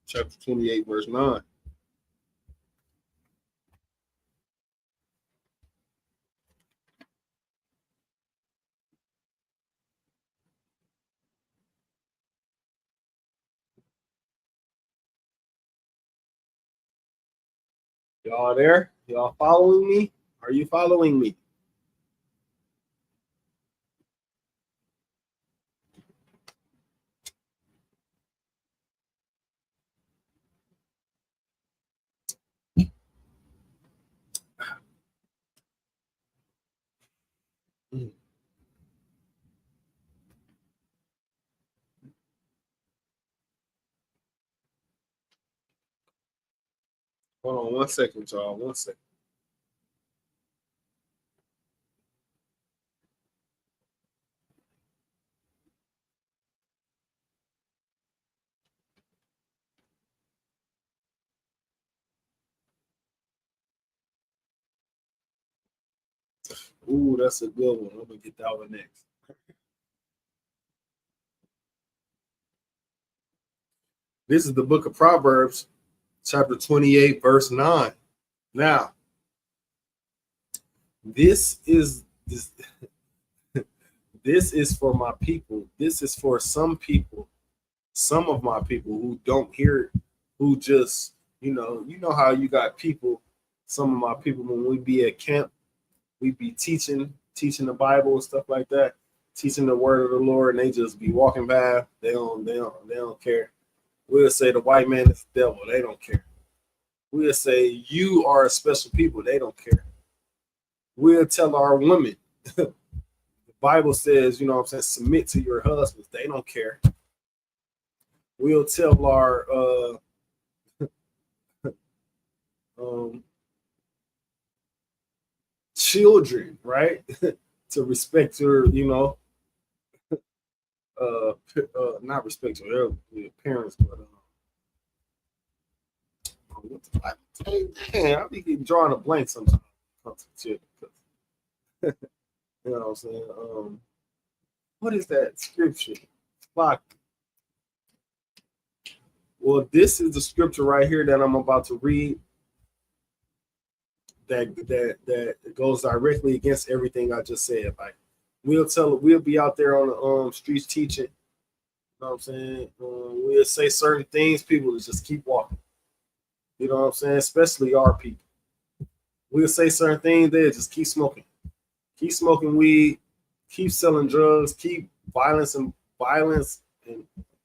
chapter 28, verse 9. Y'all there? Y'all following me? Are you following me? Hold on 1 second, y'all. 1 second. Ooh, that's a good one. I'm gonna get that one next. This is the book of Proverbs, chapter 28, verse 9. Now, this is for my people. This is for some people, some of my people who don't hear it, who just, you know how you got people, some of my people, when we be at camp, we be teaching the Bible and stuff like that, teaching the word of the Lord, and they just be walking by. They don't care. We'll say the white man is the devil. They don't care. We'll say you are a special people. They don't care. We'll tell our women, the Bible says, submit to your husbands. They don't care. We'll tell our children, right, to respect your, not respect your parents, but what the Bible? Damn, I be getting drawing a blank sometimes. You know what I'm saying? What is that scripture? Fuck. Well, this is the scripture right here that I'm about to read. That goes directly against everything I just said. Like, we'll be out there on the streets teaching. You know what I'm saying? We'll say certain things, people will just keep walking. You know what I'm saying? Especially our people. We'll say certain things, they'll just keep smoking weed, keep selling drugs, keep violence, and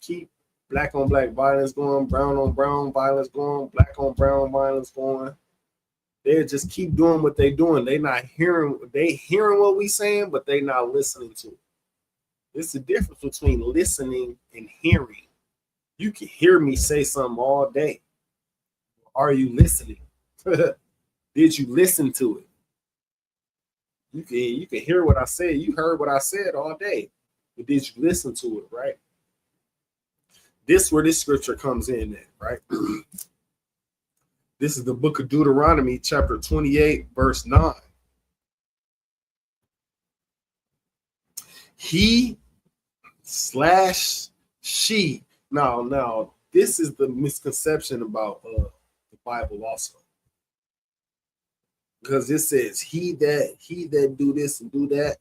keep black on black violence going, brown on brown violence going, black on brown violence going. They just keep doing what they're doing. They hearing what we saying, but they not listening to it. It's the difference between listening and hearing. You can hear me say something all day. Are you listening? Did you listen to it? You can hear what I said. You heard what I said all day. But did you listen to it, right? This where this scripture comes in at, right? This is the book of Deuteronomy, chapter 28, verse 9. He / she. Now, this is the misconception about the Bible also. Because it says he that do this and do that,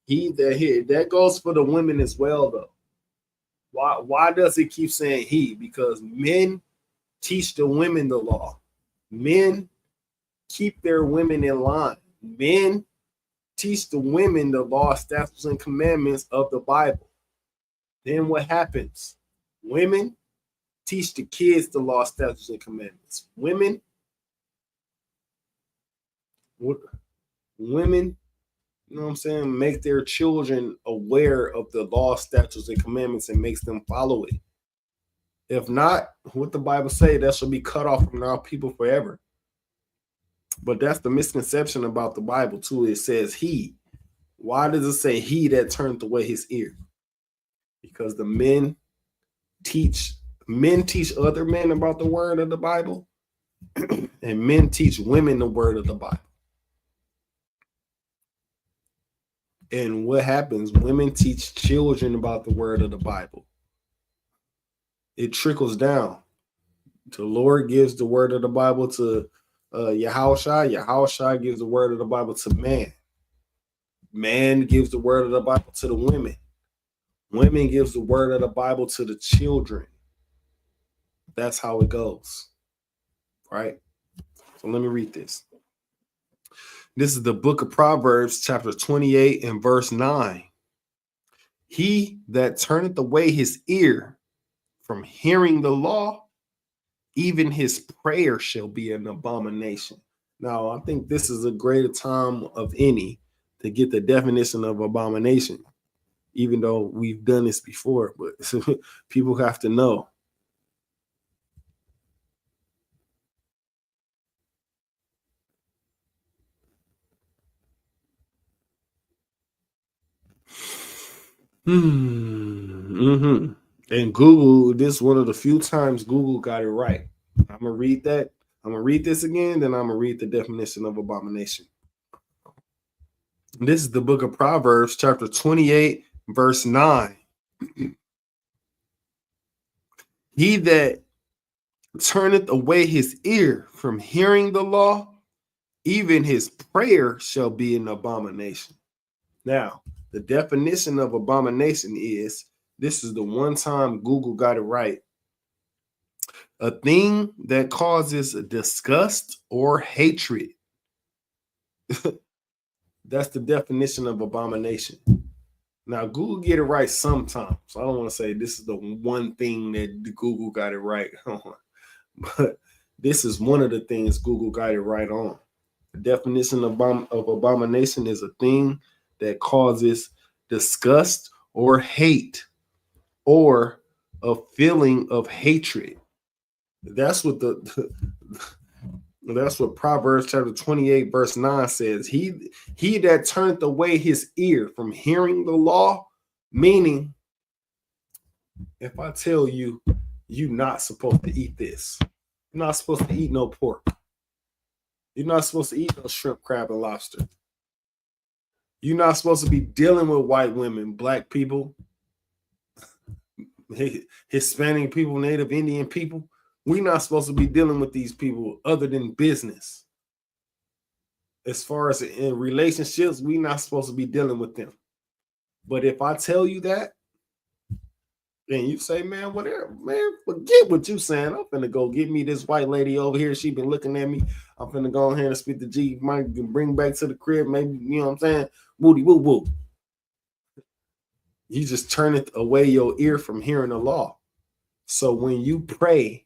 he that here. That goes for the women as well, though. Why does it keep saying he? Because men teach the women the law. Men keep their women in line. Men teach the women the law, statutes, and commandments of the Bible. Then what happens? Women teach the kids the law, statutes, and commandments. Women, you know what I'm saying, make their children aware of the law, statutes, and commandments and makes them follow it. If not, what the Bible say, that shall be cut off from our people forever. But that's the misconception about the Bible too. It says he. Why does it say he that turned away his ear? Because the men teach other men about the word of the Bible, and men teach women the word of the Bible. And what happens? Women teach children about the word of the Bible. It trickles down. The Lord gives the word of the Bible to Yahushua. Yahushua gives the word of the Bible to man. Man gives the word of the Bible to the women. Women gives the word of the Bible to the children. That's how it goes. Right? So let me read this. This is the book of Proverbs, chapter 28 and verse 9. He that turneth away his ear from hearing the law, even his prayer shall be an abomination. Now, I think this is a greater time of any to get the definition of abomination, even though we've done this before, but people have to know. Mm-hmm. And Google, this is one of the few times Google got it right. I'm going to read that. I'm going to read this again, then I'm going to read the definition of abomination. This is the book of Proverbs, chapter 28, verse 9. He that turneth away his ear from hearing the law, even his prayer shall be an abomination. Now, the definition of abomination is, this is the one time Google got it right, a thing that causes disgust or hatred. That's the definition of abomination. Now, Google get it right sometimes. So I don't want to say this is the one thing that Google got it right on. But this is one of the things Google got it right on. The definition of abomination is a thing that causes disgust or hate or a feeling of hatred. That's what that's what Proverbs chapter 28 verse 9 says. He that turneth away his ear from hearing the law, meaning if I tell you you're not supposed to eat this, you're not supposed to eat no pork, you're not supposed to eat no shrimp, crab, and lobster, you're not supposed to be dealing with white women, black people, Hispanic people, Native Indian people. We're not supposed to be dealing with these people other than business. As far as in relationships, we're not supposed to be dealing with them. But if I tell you that, and you say, man, whatever, man, forget what you saying. I'm finna go get me this white lady over here. She been looking at me. I'm finna go ahead and spit the G, might bring back to the crib, maybe, you know what I'm saying? Woody woo woo. You just turn it away your ear from hearing the law. So when you pray,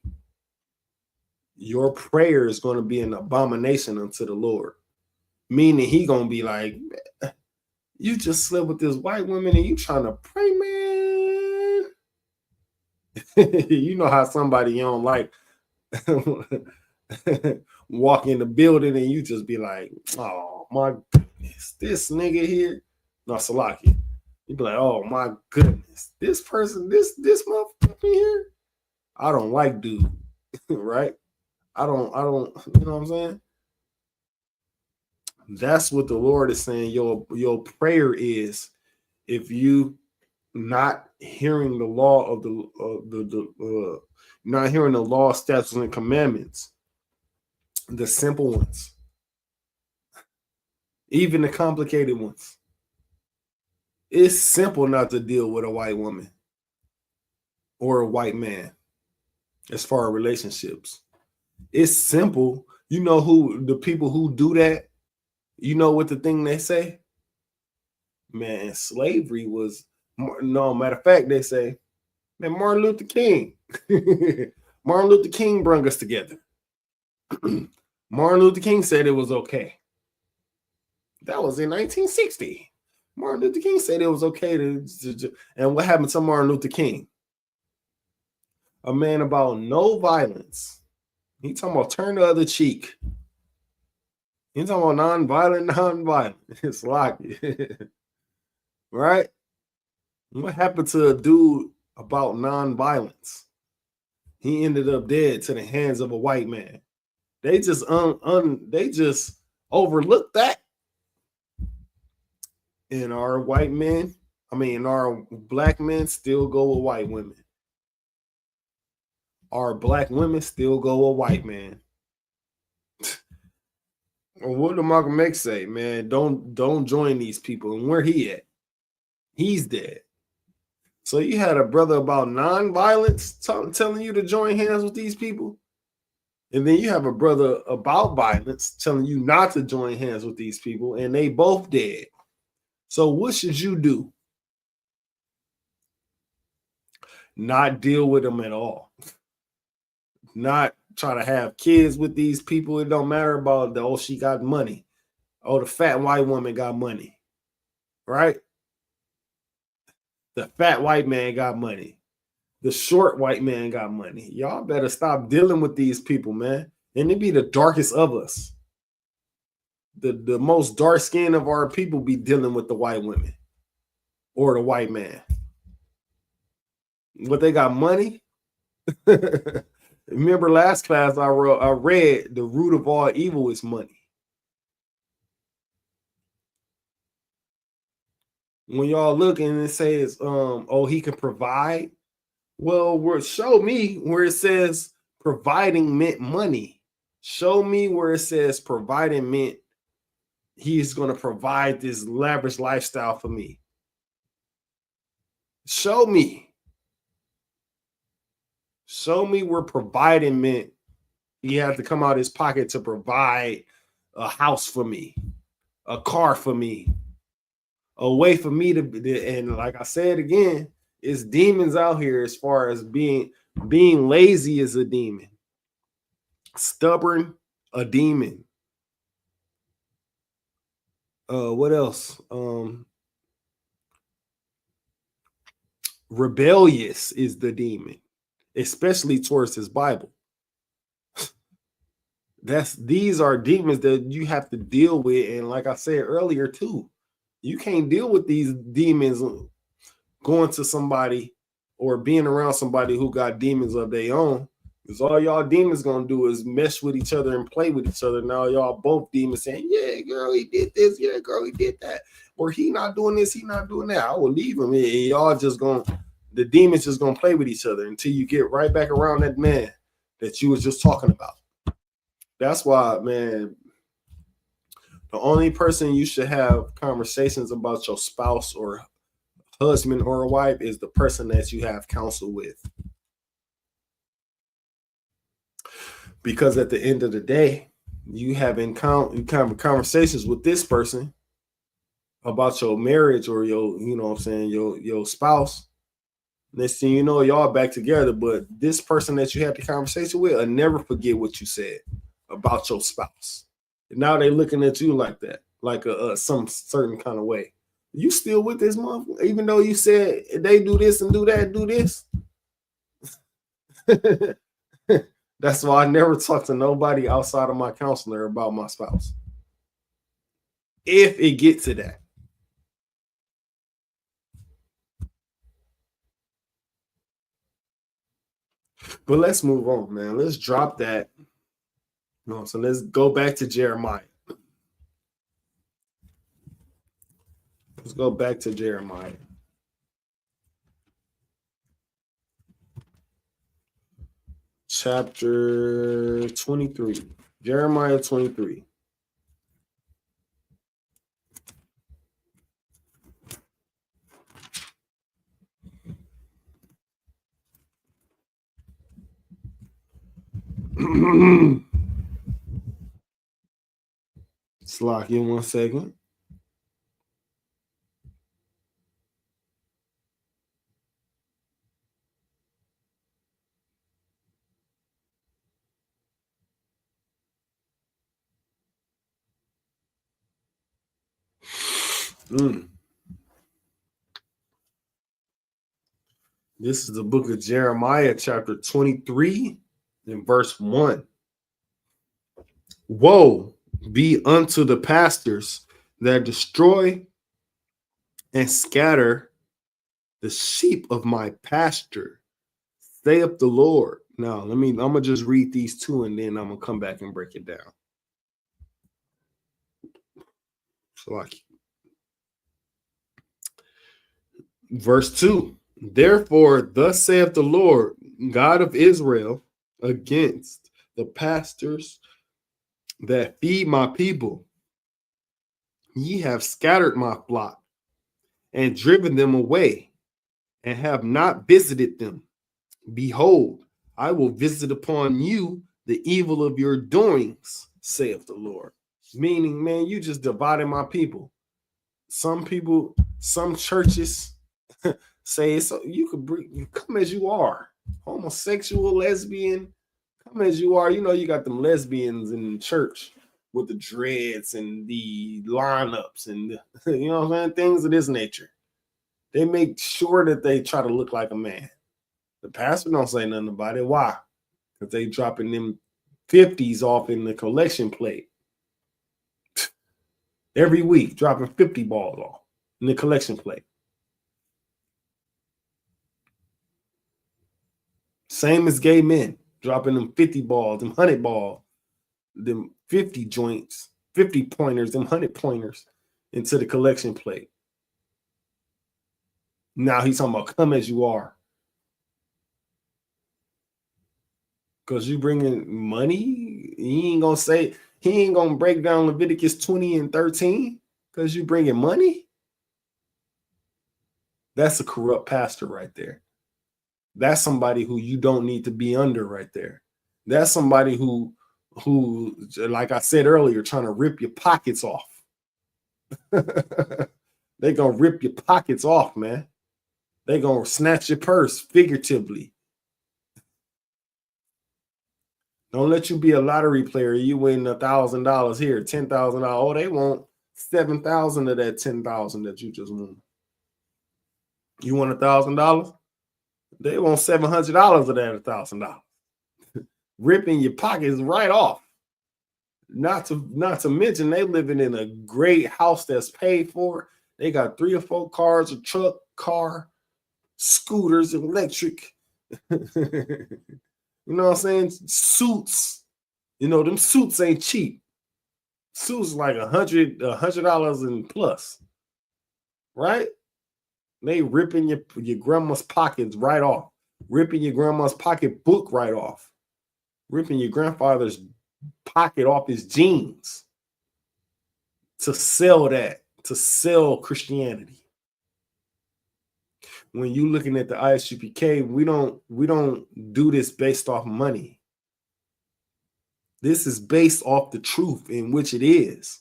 your prayer is going to be an abomination unto the Lord. Meaning he going to be like, you just slept with this white woman and you trying to pray, man. You know how somebody you don't like walk in the building and you just be like, oh my goodness. goodness, this nigga here. No, Salaki. You'd be like, oh my goodness, this person, this motherfucker here. I don't like dude, right? I don't, you know what I'm saying? That's what the Lord is saying. Your prayer is, if you not hearing the law of not hearing the law, statutes, and commandments, the simple ones, even the complicated ones. It's simple not to deal with a white woman or a white man as far as relationships. It's simple. You know who the people who do that, you know what the thing they say? Man, slavery was, no, matter of fact, they say, man, Martin Luther King. Martin Luther King brought us together. Martin Luther King said it was okay. That was in 1960. Martin Luther King said it was okay to and what happened to Martin Luther King? A man about no violence. He talking about turn the other cheek. He talking about non-violent. It's like, right? What happened to a dude about non-violence? He ended up dead to the hands of a white man. They just they just overlooked that. And our white men, our black men still go with white women. Our black women still go with white men. What did Malcolm X say, man? Don't join these people. And where he at? He's dead. So you had a brother about non-violence telling you to join hands with these people. And then you have a brother about violence telling you not to join hands with these people. And they both dead. So what should you do? Not deal with them at all. Not try to have kids with these people. It don't matter about the, oh, she got money. Oh, the fat white woman got money. Right? The fat white man got money. The short white man got money. Y'all better stop dealing with these people, man. And they be the darkest of us. The most dark skin of our people be dealing with the white women or the white man. But they got money. Remember last class I read the root of all evil is money. When y'all look and it says, oh, he can provide. Well, show me where it says providing meant money. Show me where it says providing meant he's going to provide this lavish lifestyle for me. Show me. Show me where providing meant he had to come out of his pocket to provide a house for me, a car for me, a way for me to, and like I said again, it's demons out here as far as being lazy is a demon. Stubborn, a demon. What else? Rebellious is the demon, especially towards his Bible. These are demons that you have to deal with. And like I said earlier, too, you can't deal with these demons going to somebody or being around somebody who got demons of their own. Because all y'all demons gonna do is mesh with each other and play with each other. Now y'all both demons saying, yeah, girl, he did this, yeah, girl, he did that. Or he not doing this, he not doing that. I will leave him. And y'all just the demons just gonna play with each other until you get right back around that man that you was just talking about. That's why, man, the only person you should have conversations about your spouse or husband or a wife is the person that you have counsel with. Because at the end of the day, you have conversations with this person about your marriage or your, you know what I'm saying, your spouse. Next thing you know, y'all back together. But this person that you had the conversation with will never forget what you said about your spouse. And now they looking at you like that, like some certain kind of way. You still with this motherfucker, even though you said they do this and do that and do this. That's why I never talk to nobody outside of my counselor about my spouse. if it gets to that. But let's move on, man. Let's drop that. No, so let's go back to Jeremiah. Let's go back to Jeremiah. Chapter 23. Jeremiah 23. Slock in 1 second. This is the book of Jeremiah, chapter 23, and verse 1. Woe be unto the pastors that destroy and scatter the sheep of my pasture, saith the Lord. Now, I'm gonna just read these two and then I'm gonna come back and break it down. So, verse 2. Therefore, thus saith the Lord, God of Israel, against the pastors that feed my people. Ye have scattered my flock and driven them away, and have not visited them. Behold, I will visit upon you the evil of your doings, saith the Lord. Meaning, man, you just divided my people. Some people, some churches say so you could bring, you come as you are, homosexual, lesbian, come as you are. You know, you got them lesbians in church with the dreads and the lineups and the, you know what I'm saying, things of this nature. They make sure that they try to look like a man. The pastor don't say nothing about it. Why? Because they dropping them 50s off in the collection plate. Every week, dropping 50 balls off in the collection plate. Same as gay men, dropping them 50 balls, them 100 balls, them 50 joints, 50 pointers, them 100 pointers into the collection plate. Now he's talking about come as you are. Because you bringing money, he ain't gonna break down Leviticus 20 and 13 because you bringing money. That's a corrupt pastor right there. That's somebody who you don't need to be under right there. That's somebody who, like I said earlier, trying to rip your pockets off. They're gonna rip your pockets off, man. They're gonna snatch your purse figuratively. Don't let you be a lottery player. You win $1,000 here, $10,000. Oh, they want 7,000 of that 10,000 that you just won. You want $1,000? They want $700 of that $1,000. Ripping your pockets right off. Not to mention they living in a great house that's paid for. They got 3 or 4 cars, a truck, car, scooters, electric. You know what I'm saying? Suits. You know, them suits ain't cheap. Suits like $100 and plus. Right? They ripping your grandma's pockets right off. Ripping your grandma's pocketbook right off. Ripping your grandfather's pocket off his jeans to sell that, to sell Christianity. When you looking at the ISUPK, we don't do this based off money. This is based off the truth in which it is.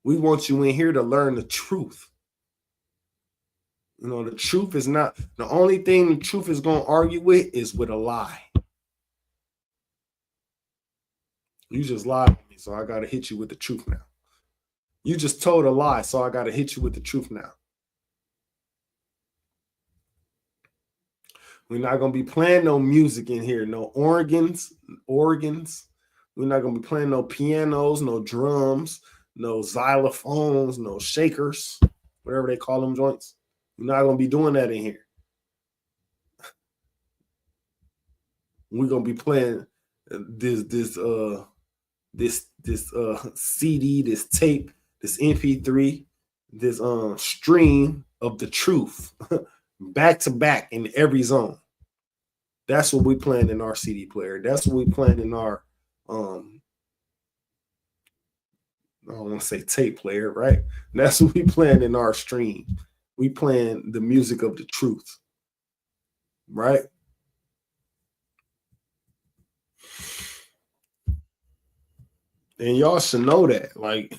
We want you in here to learn the truth. You know, the truth is not, the only thing the truth is going to argue with is with a lie. You just lied to me, so I got to hit you with the truth now. You just told a lie, so I got to hit you with the truth now. We're not going to be playing no music in here, no organs. We're not going to be playing no pianos, no drums, no xylophones, no shakers, whatever they call them joints. We're not gonna be doing that in here. We're gonna be playing this CD, this tape, this MP3, this stream of the truth, back to back in every zone. That's what we playing in our CD player. That's what we playing in our I don't want to say tape player, right? That's what we playing in our stream. We playing the music of the truth, right? And y'all should know that. Like,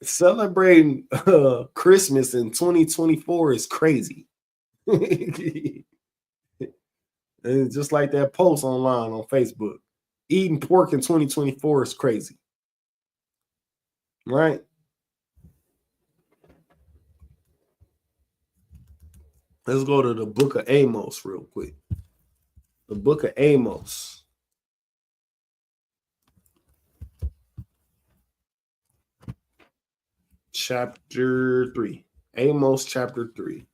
celebrating Christmas in 2024 is crazy. And just like that post online on Facebook, eating pork in 2024 is crazy. Right? Let's go to the book of Amos real quick. The book of Amos. Chapter 3. Amos chapter 3.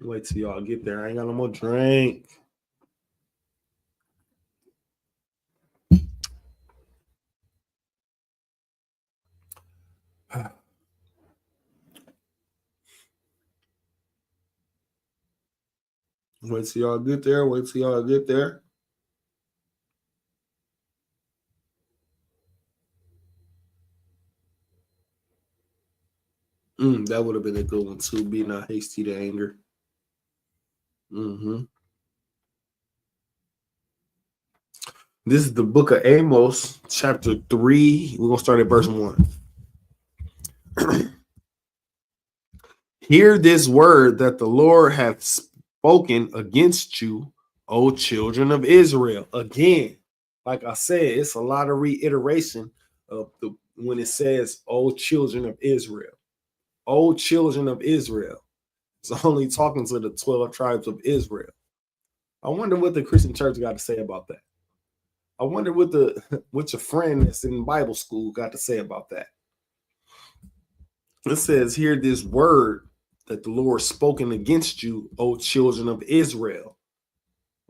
Wait till y'all get there. I ain't got no more drink. Wait till y'all get there. Wait till y'all get there. That would have been a good one too. Be not hasty to anger. This is the book of Amos, chapter 3. We're going to start at verse 1. Hear this word that the Lord hath spoken against you, O children of Israel. Again, like I said, it's a lot of reiteration of when it says, O children of Israel. O children of Israel. It's only talking to the 12 tribes of Israel. I wonder what the Christian church got to say about that. I wonder what your friend that's in Bible school got to say about that. It says, hear this word that the Lord spoken against you, O children of Israel.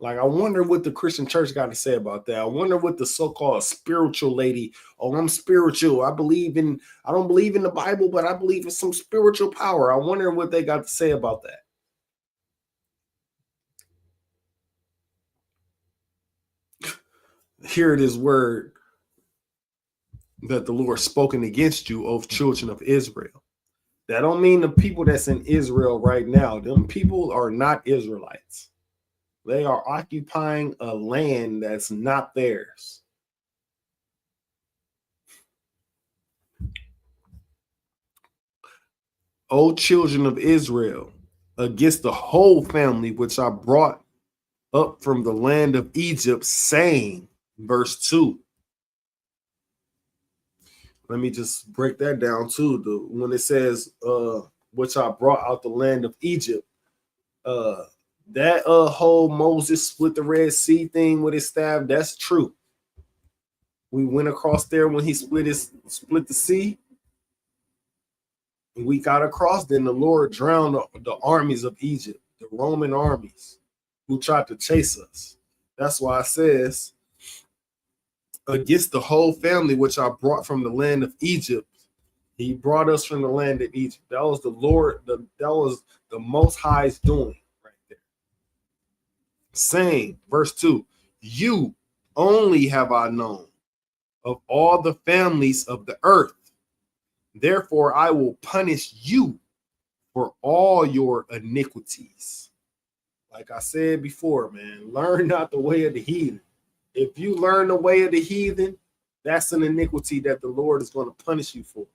Like, I wonder what the Christian church got to say about that. I wonder what the so-called spiritual lady, oh, I'm spiritual. I don't believe in the Bible, but I believe in some spiritual power. I wonder what they got to say about that. Hear this word that the Lord spoken against you, O children of Israel. That don't mean the people that's in Israel right now. Them people are not Israelites. They are occupying a land that's not theirs. O children of Israel, against the whole family which I brought up from the land of Egypt, saying, verse 2. Let me just break that down too. When it says, which I brought out the land of Egypt, that whole Moses split the Red Sea thing with his staff, that's true. We went across there when he split the sea. And we got across, then the Lord drowned the armies of Egypt, the Roman armies who tried to chase us. That's why it says, against the whole family which I brought from the land of Egypt, he brought us from the land of Egypt. That was the Lord, that was the Most High's doing right there. Saying, verse 2, you only have I known of all the families of the earth. Therefore, I will punish you for all your iniquities. Like I said before, man, learn not the way of the heathen. If you learn the way of the heathen, that's an iniquity that the Lord is going to punish you for.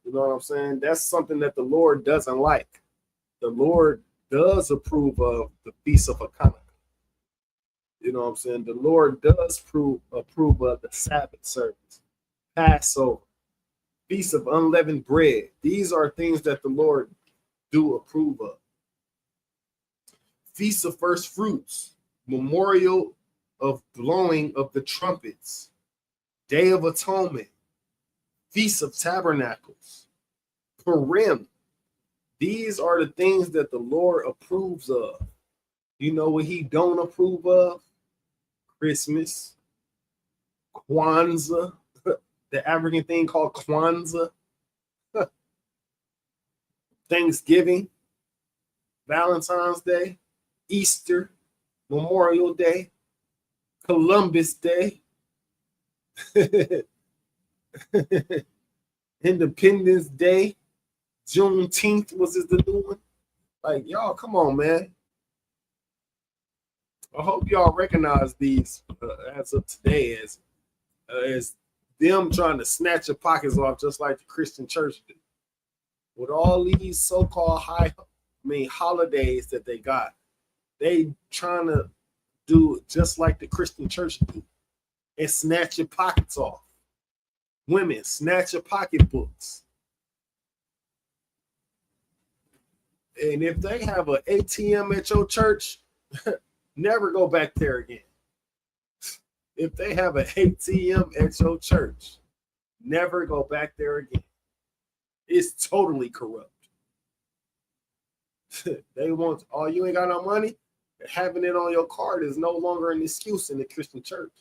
You know what I'm saying? That's something that the Lord doesn't like. The Lord does approve of the Feast of Hanukkah. You know what I'm saying? The Lord does approve of the Sabbath service, Passover, Feast of Unleavened Bread. These are things that the Lord do approve of. Feast of First Fruits, Memorial of Blowing of the Trumpets, Day of Atonement, Feast of Tabernacles, Purim. These are the things that the Lord approves of. You know what he don't approve of? Christmas, Kwanzaa, the African thing called Kwanzaa, Thanksgiving, Valentine's Day, Easter, Memorial Day, Columbus Day, Independence Day, Juneteenth was the new one. Like, y'all, come on, man. I hope y'all recognize these as of today as them trying to snatch your pockets off, just like the Christian church do. With all these so-called holidays that they got, they trying to do just like the Christian church do and snatch your pockets off. Women, snatch your pocketbooks. And if they have an ATM at your church, never go back there again. If they have an ATM at your church, never go back there again. It's totally corrupt. They want, oh, you ain't got no money? Having it on your card is no longer an excuse in the Christian church.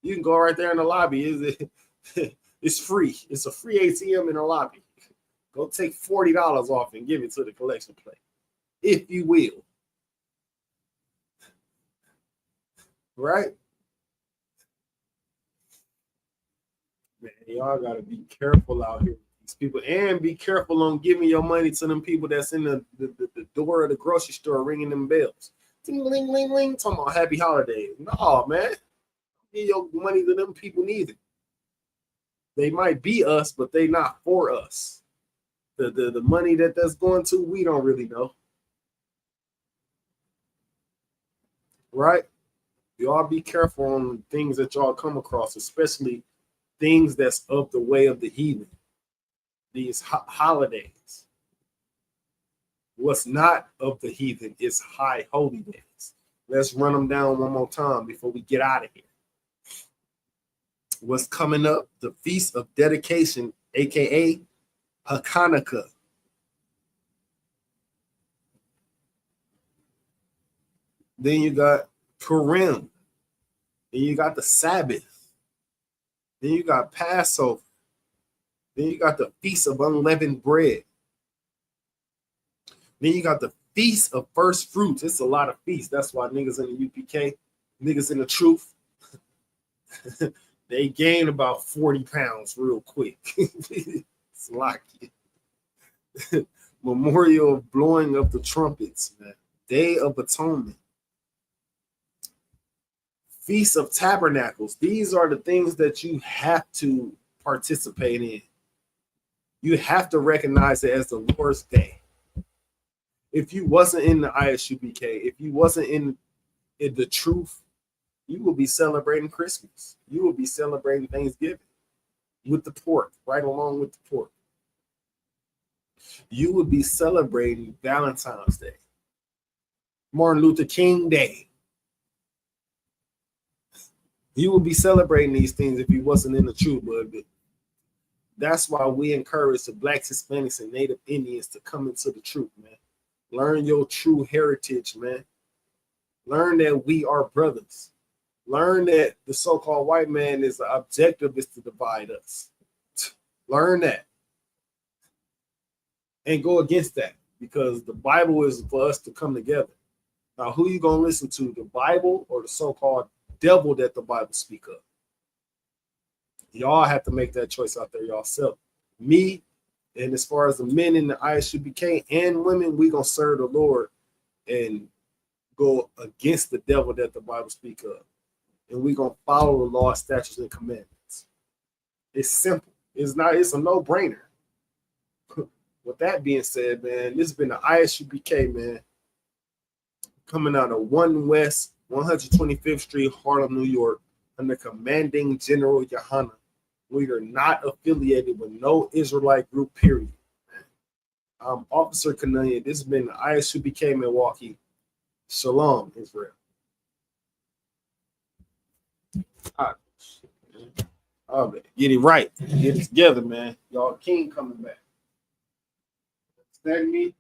You can go right there in the lobby. It's free. It's a free ATM in the lobby. Go take $40 off and give it to the collection plate, if you will. Right? Man, y'all gotta be careful out here with these people, and be careful on giving your money to them people that's in the door of the grocery store ringing them bells. Ding, ling, ling, ling, talking about happy holidays. No, man. Don't give your money to them people neither. They might be us, but they not for us. The money that's going to, we don't really know. Right? Y'all be careful on the things that y'all come across, especially things that's of the way of the heathen. These holidays. What's not of the heathen is high holy days. Let's run them down one more time before we get out of here. What's coming up? The Feast of Dedication, aka Hanukkah. Then you got Purim. Then you got the Sabbath. Then you got Passover. Then you got the Feast of Unleavened Bread. Then you got the Feast of First Fruits. It's a lot of feasts. That's why niggas in the UPK, niggas in the truth, they gain about 40 pounds real quick. It's like Memorial of Blowing of the Trumpets, man. Day of Atonement. Feast of Tabernacles. These are the things that you have to participate in. You have to recognize it as the Lord's Day. If you wasn't in the ISUBK, if you wasn't in the truth, you will be celebrating Christmas. You will be celebrating Thanksgiving with the pork, right along with the pork. You would be celebrating Valentine's Day, Martin Luther King Day. You would be celebrating these things if you wasn't in the truth, but that's why we encourage the Blacks, Hispanics, and Native Indians to come into the truth, man. Learn your true heritage, man. Learn that we are brothers. Learn that the so-called white man is the objective is to divide us. Learn that. And go against that, because the Bible is for us to come together. Now, who you going to listen to, the Bible or the so-called devil that the Bible speak of? Y'all have to make that choice out there yourself. Me, and as far as the men in the ISUBK and women, we going to serve the Lord and go against the devil that the Bible speak of. And we going to follow the law, statutes, and commandments. It's simple. It's a no-brainer. With that being said, man, this has been the ISUBK, man, coming out of 1 West 125th Street, Harlem, New York, under Commanding General Yohana. We are not affiliated with no Israelite group, period. Officer Kananya. This has been the ISUPK Milwaukee. Shalom, Israel. Oh, man. Get it right. Get it together, man. Y'all king coming back. Stand me.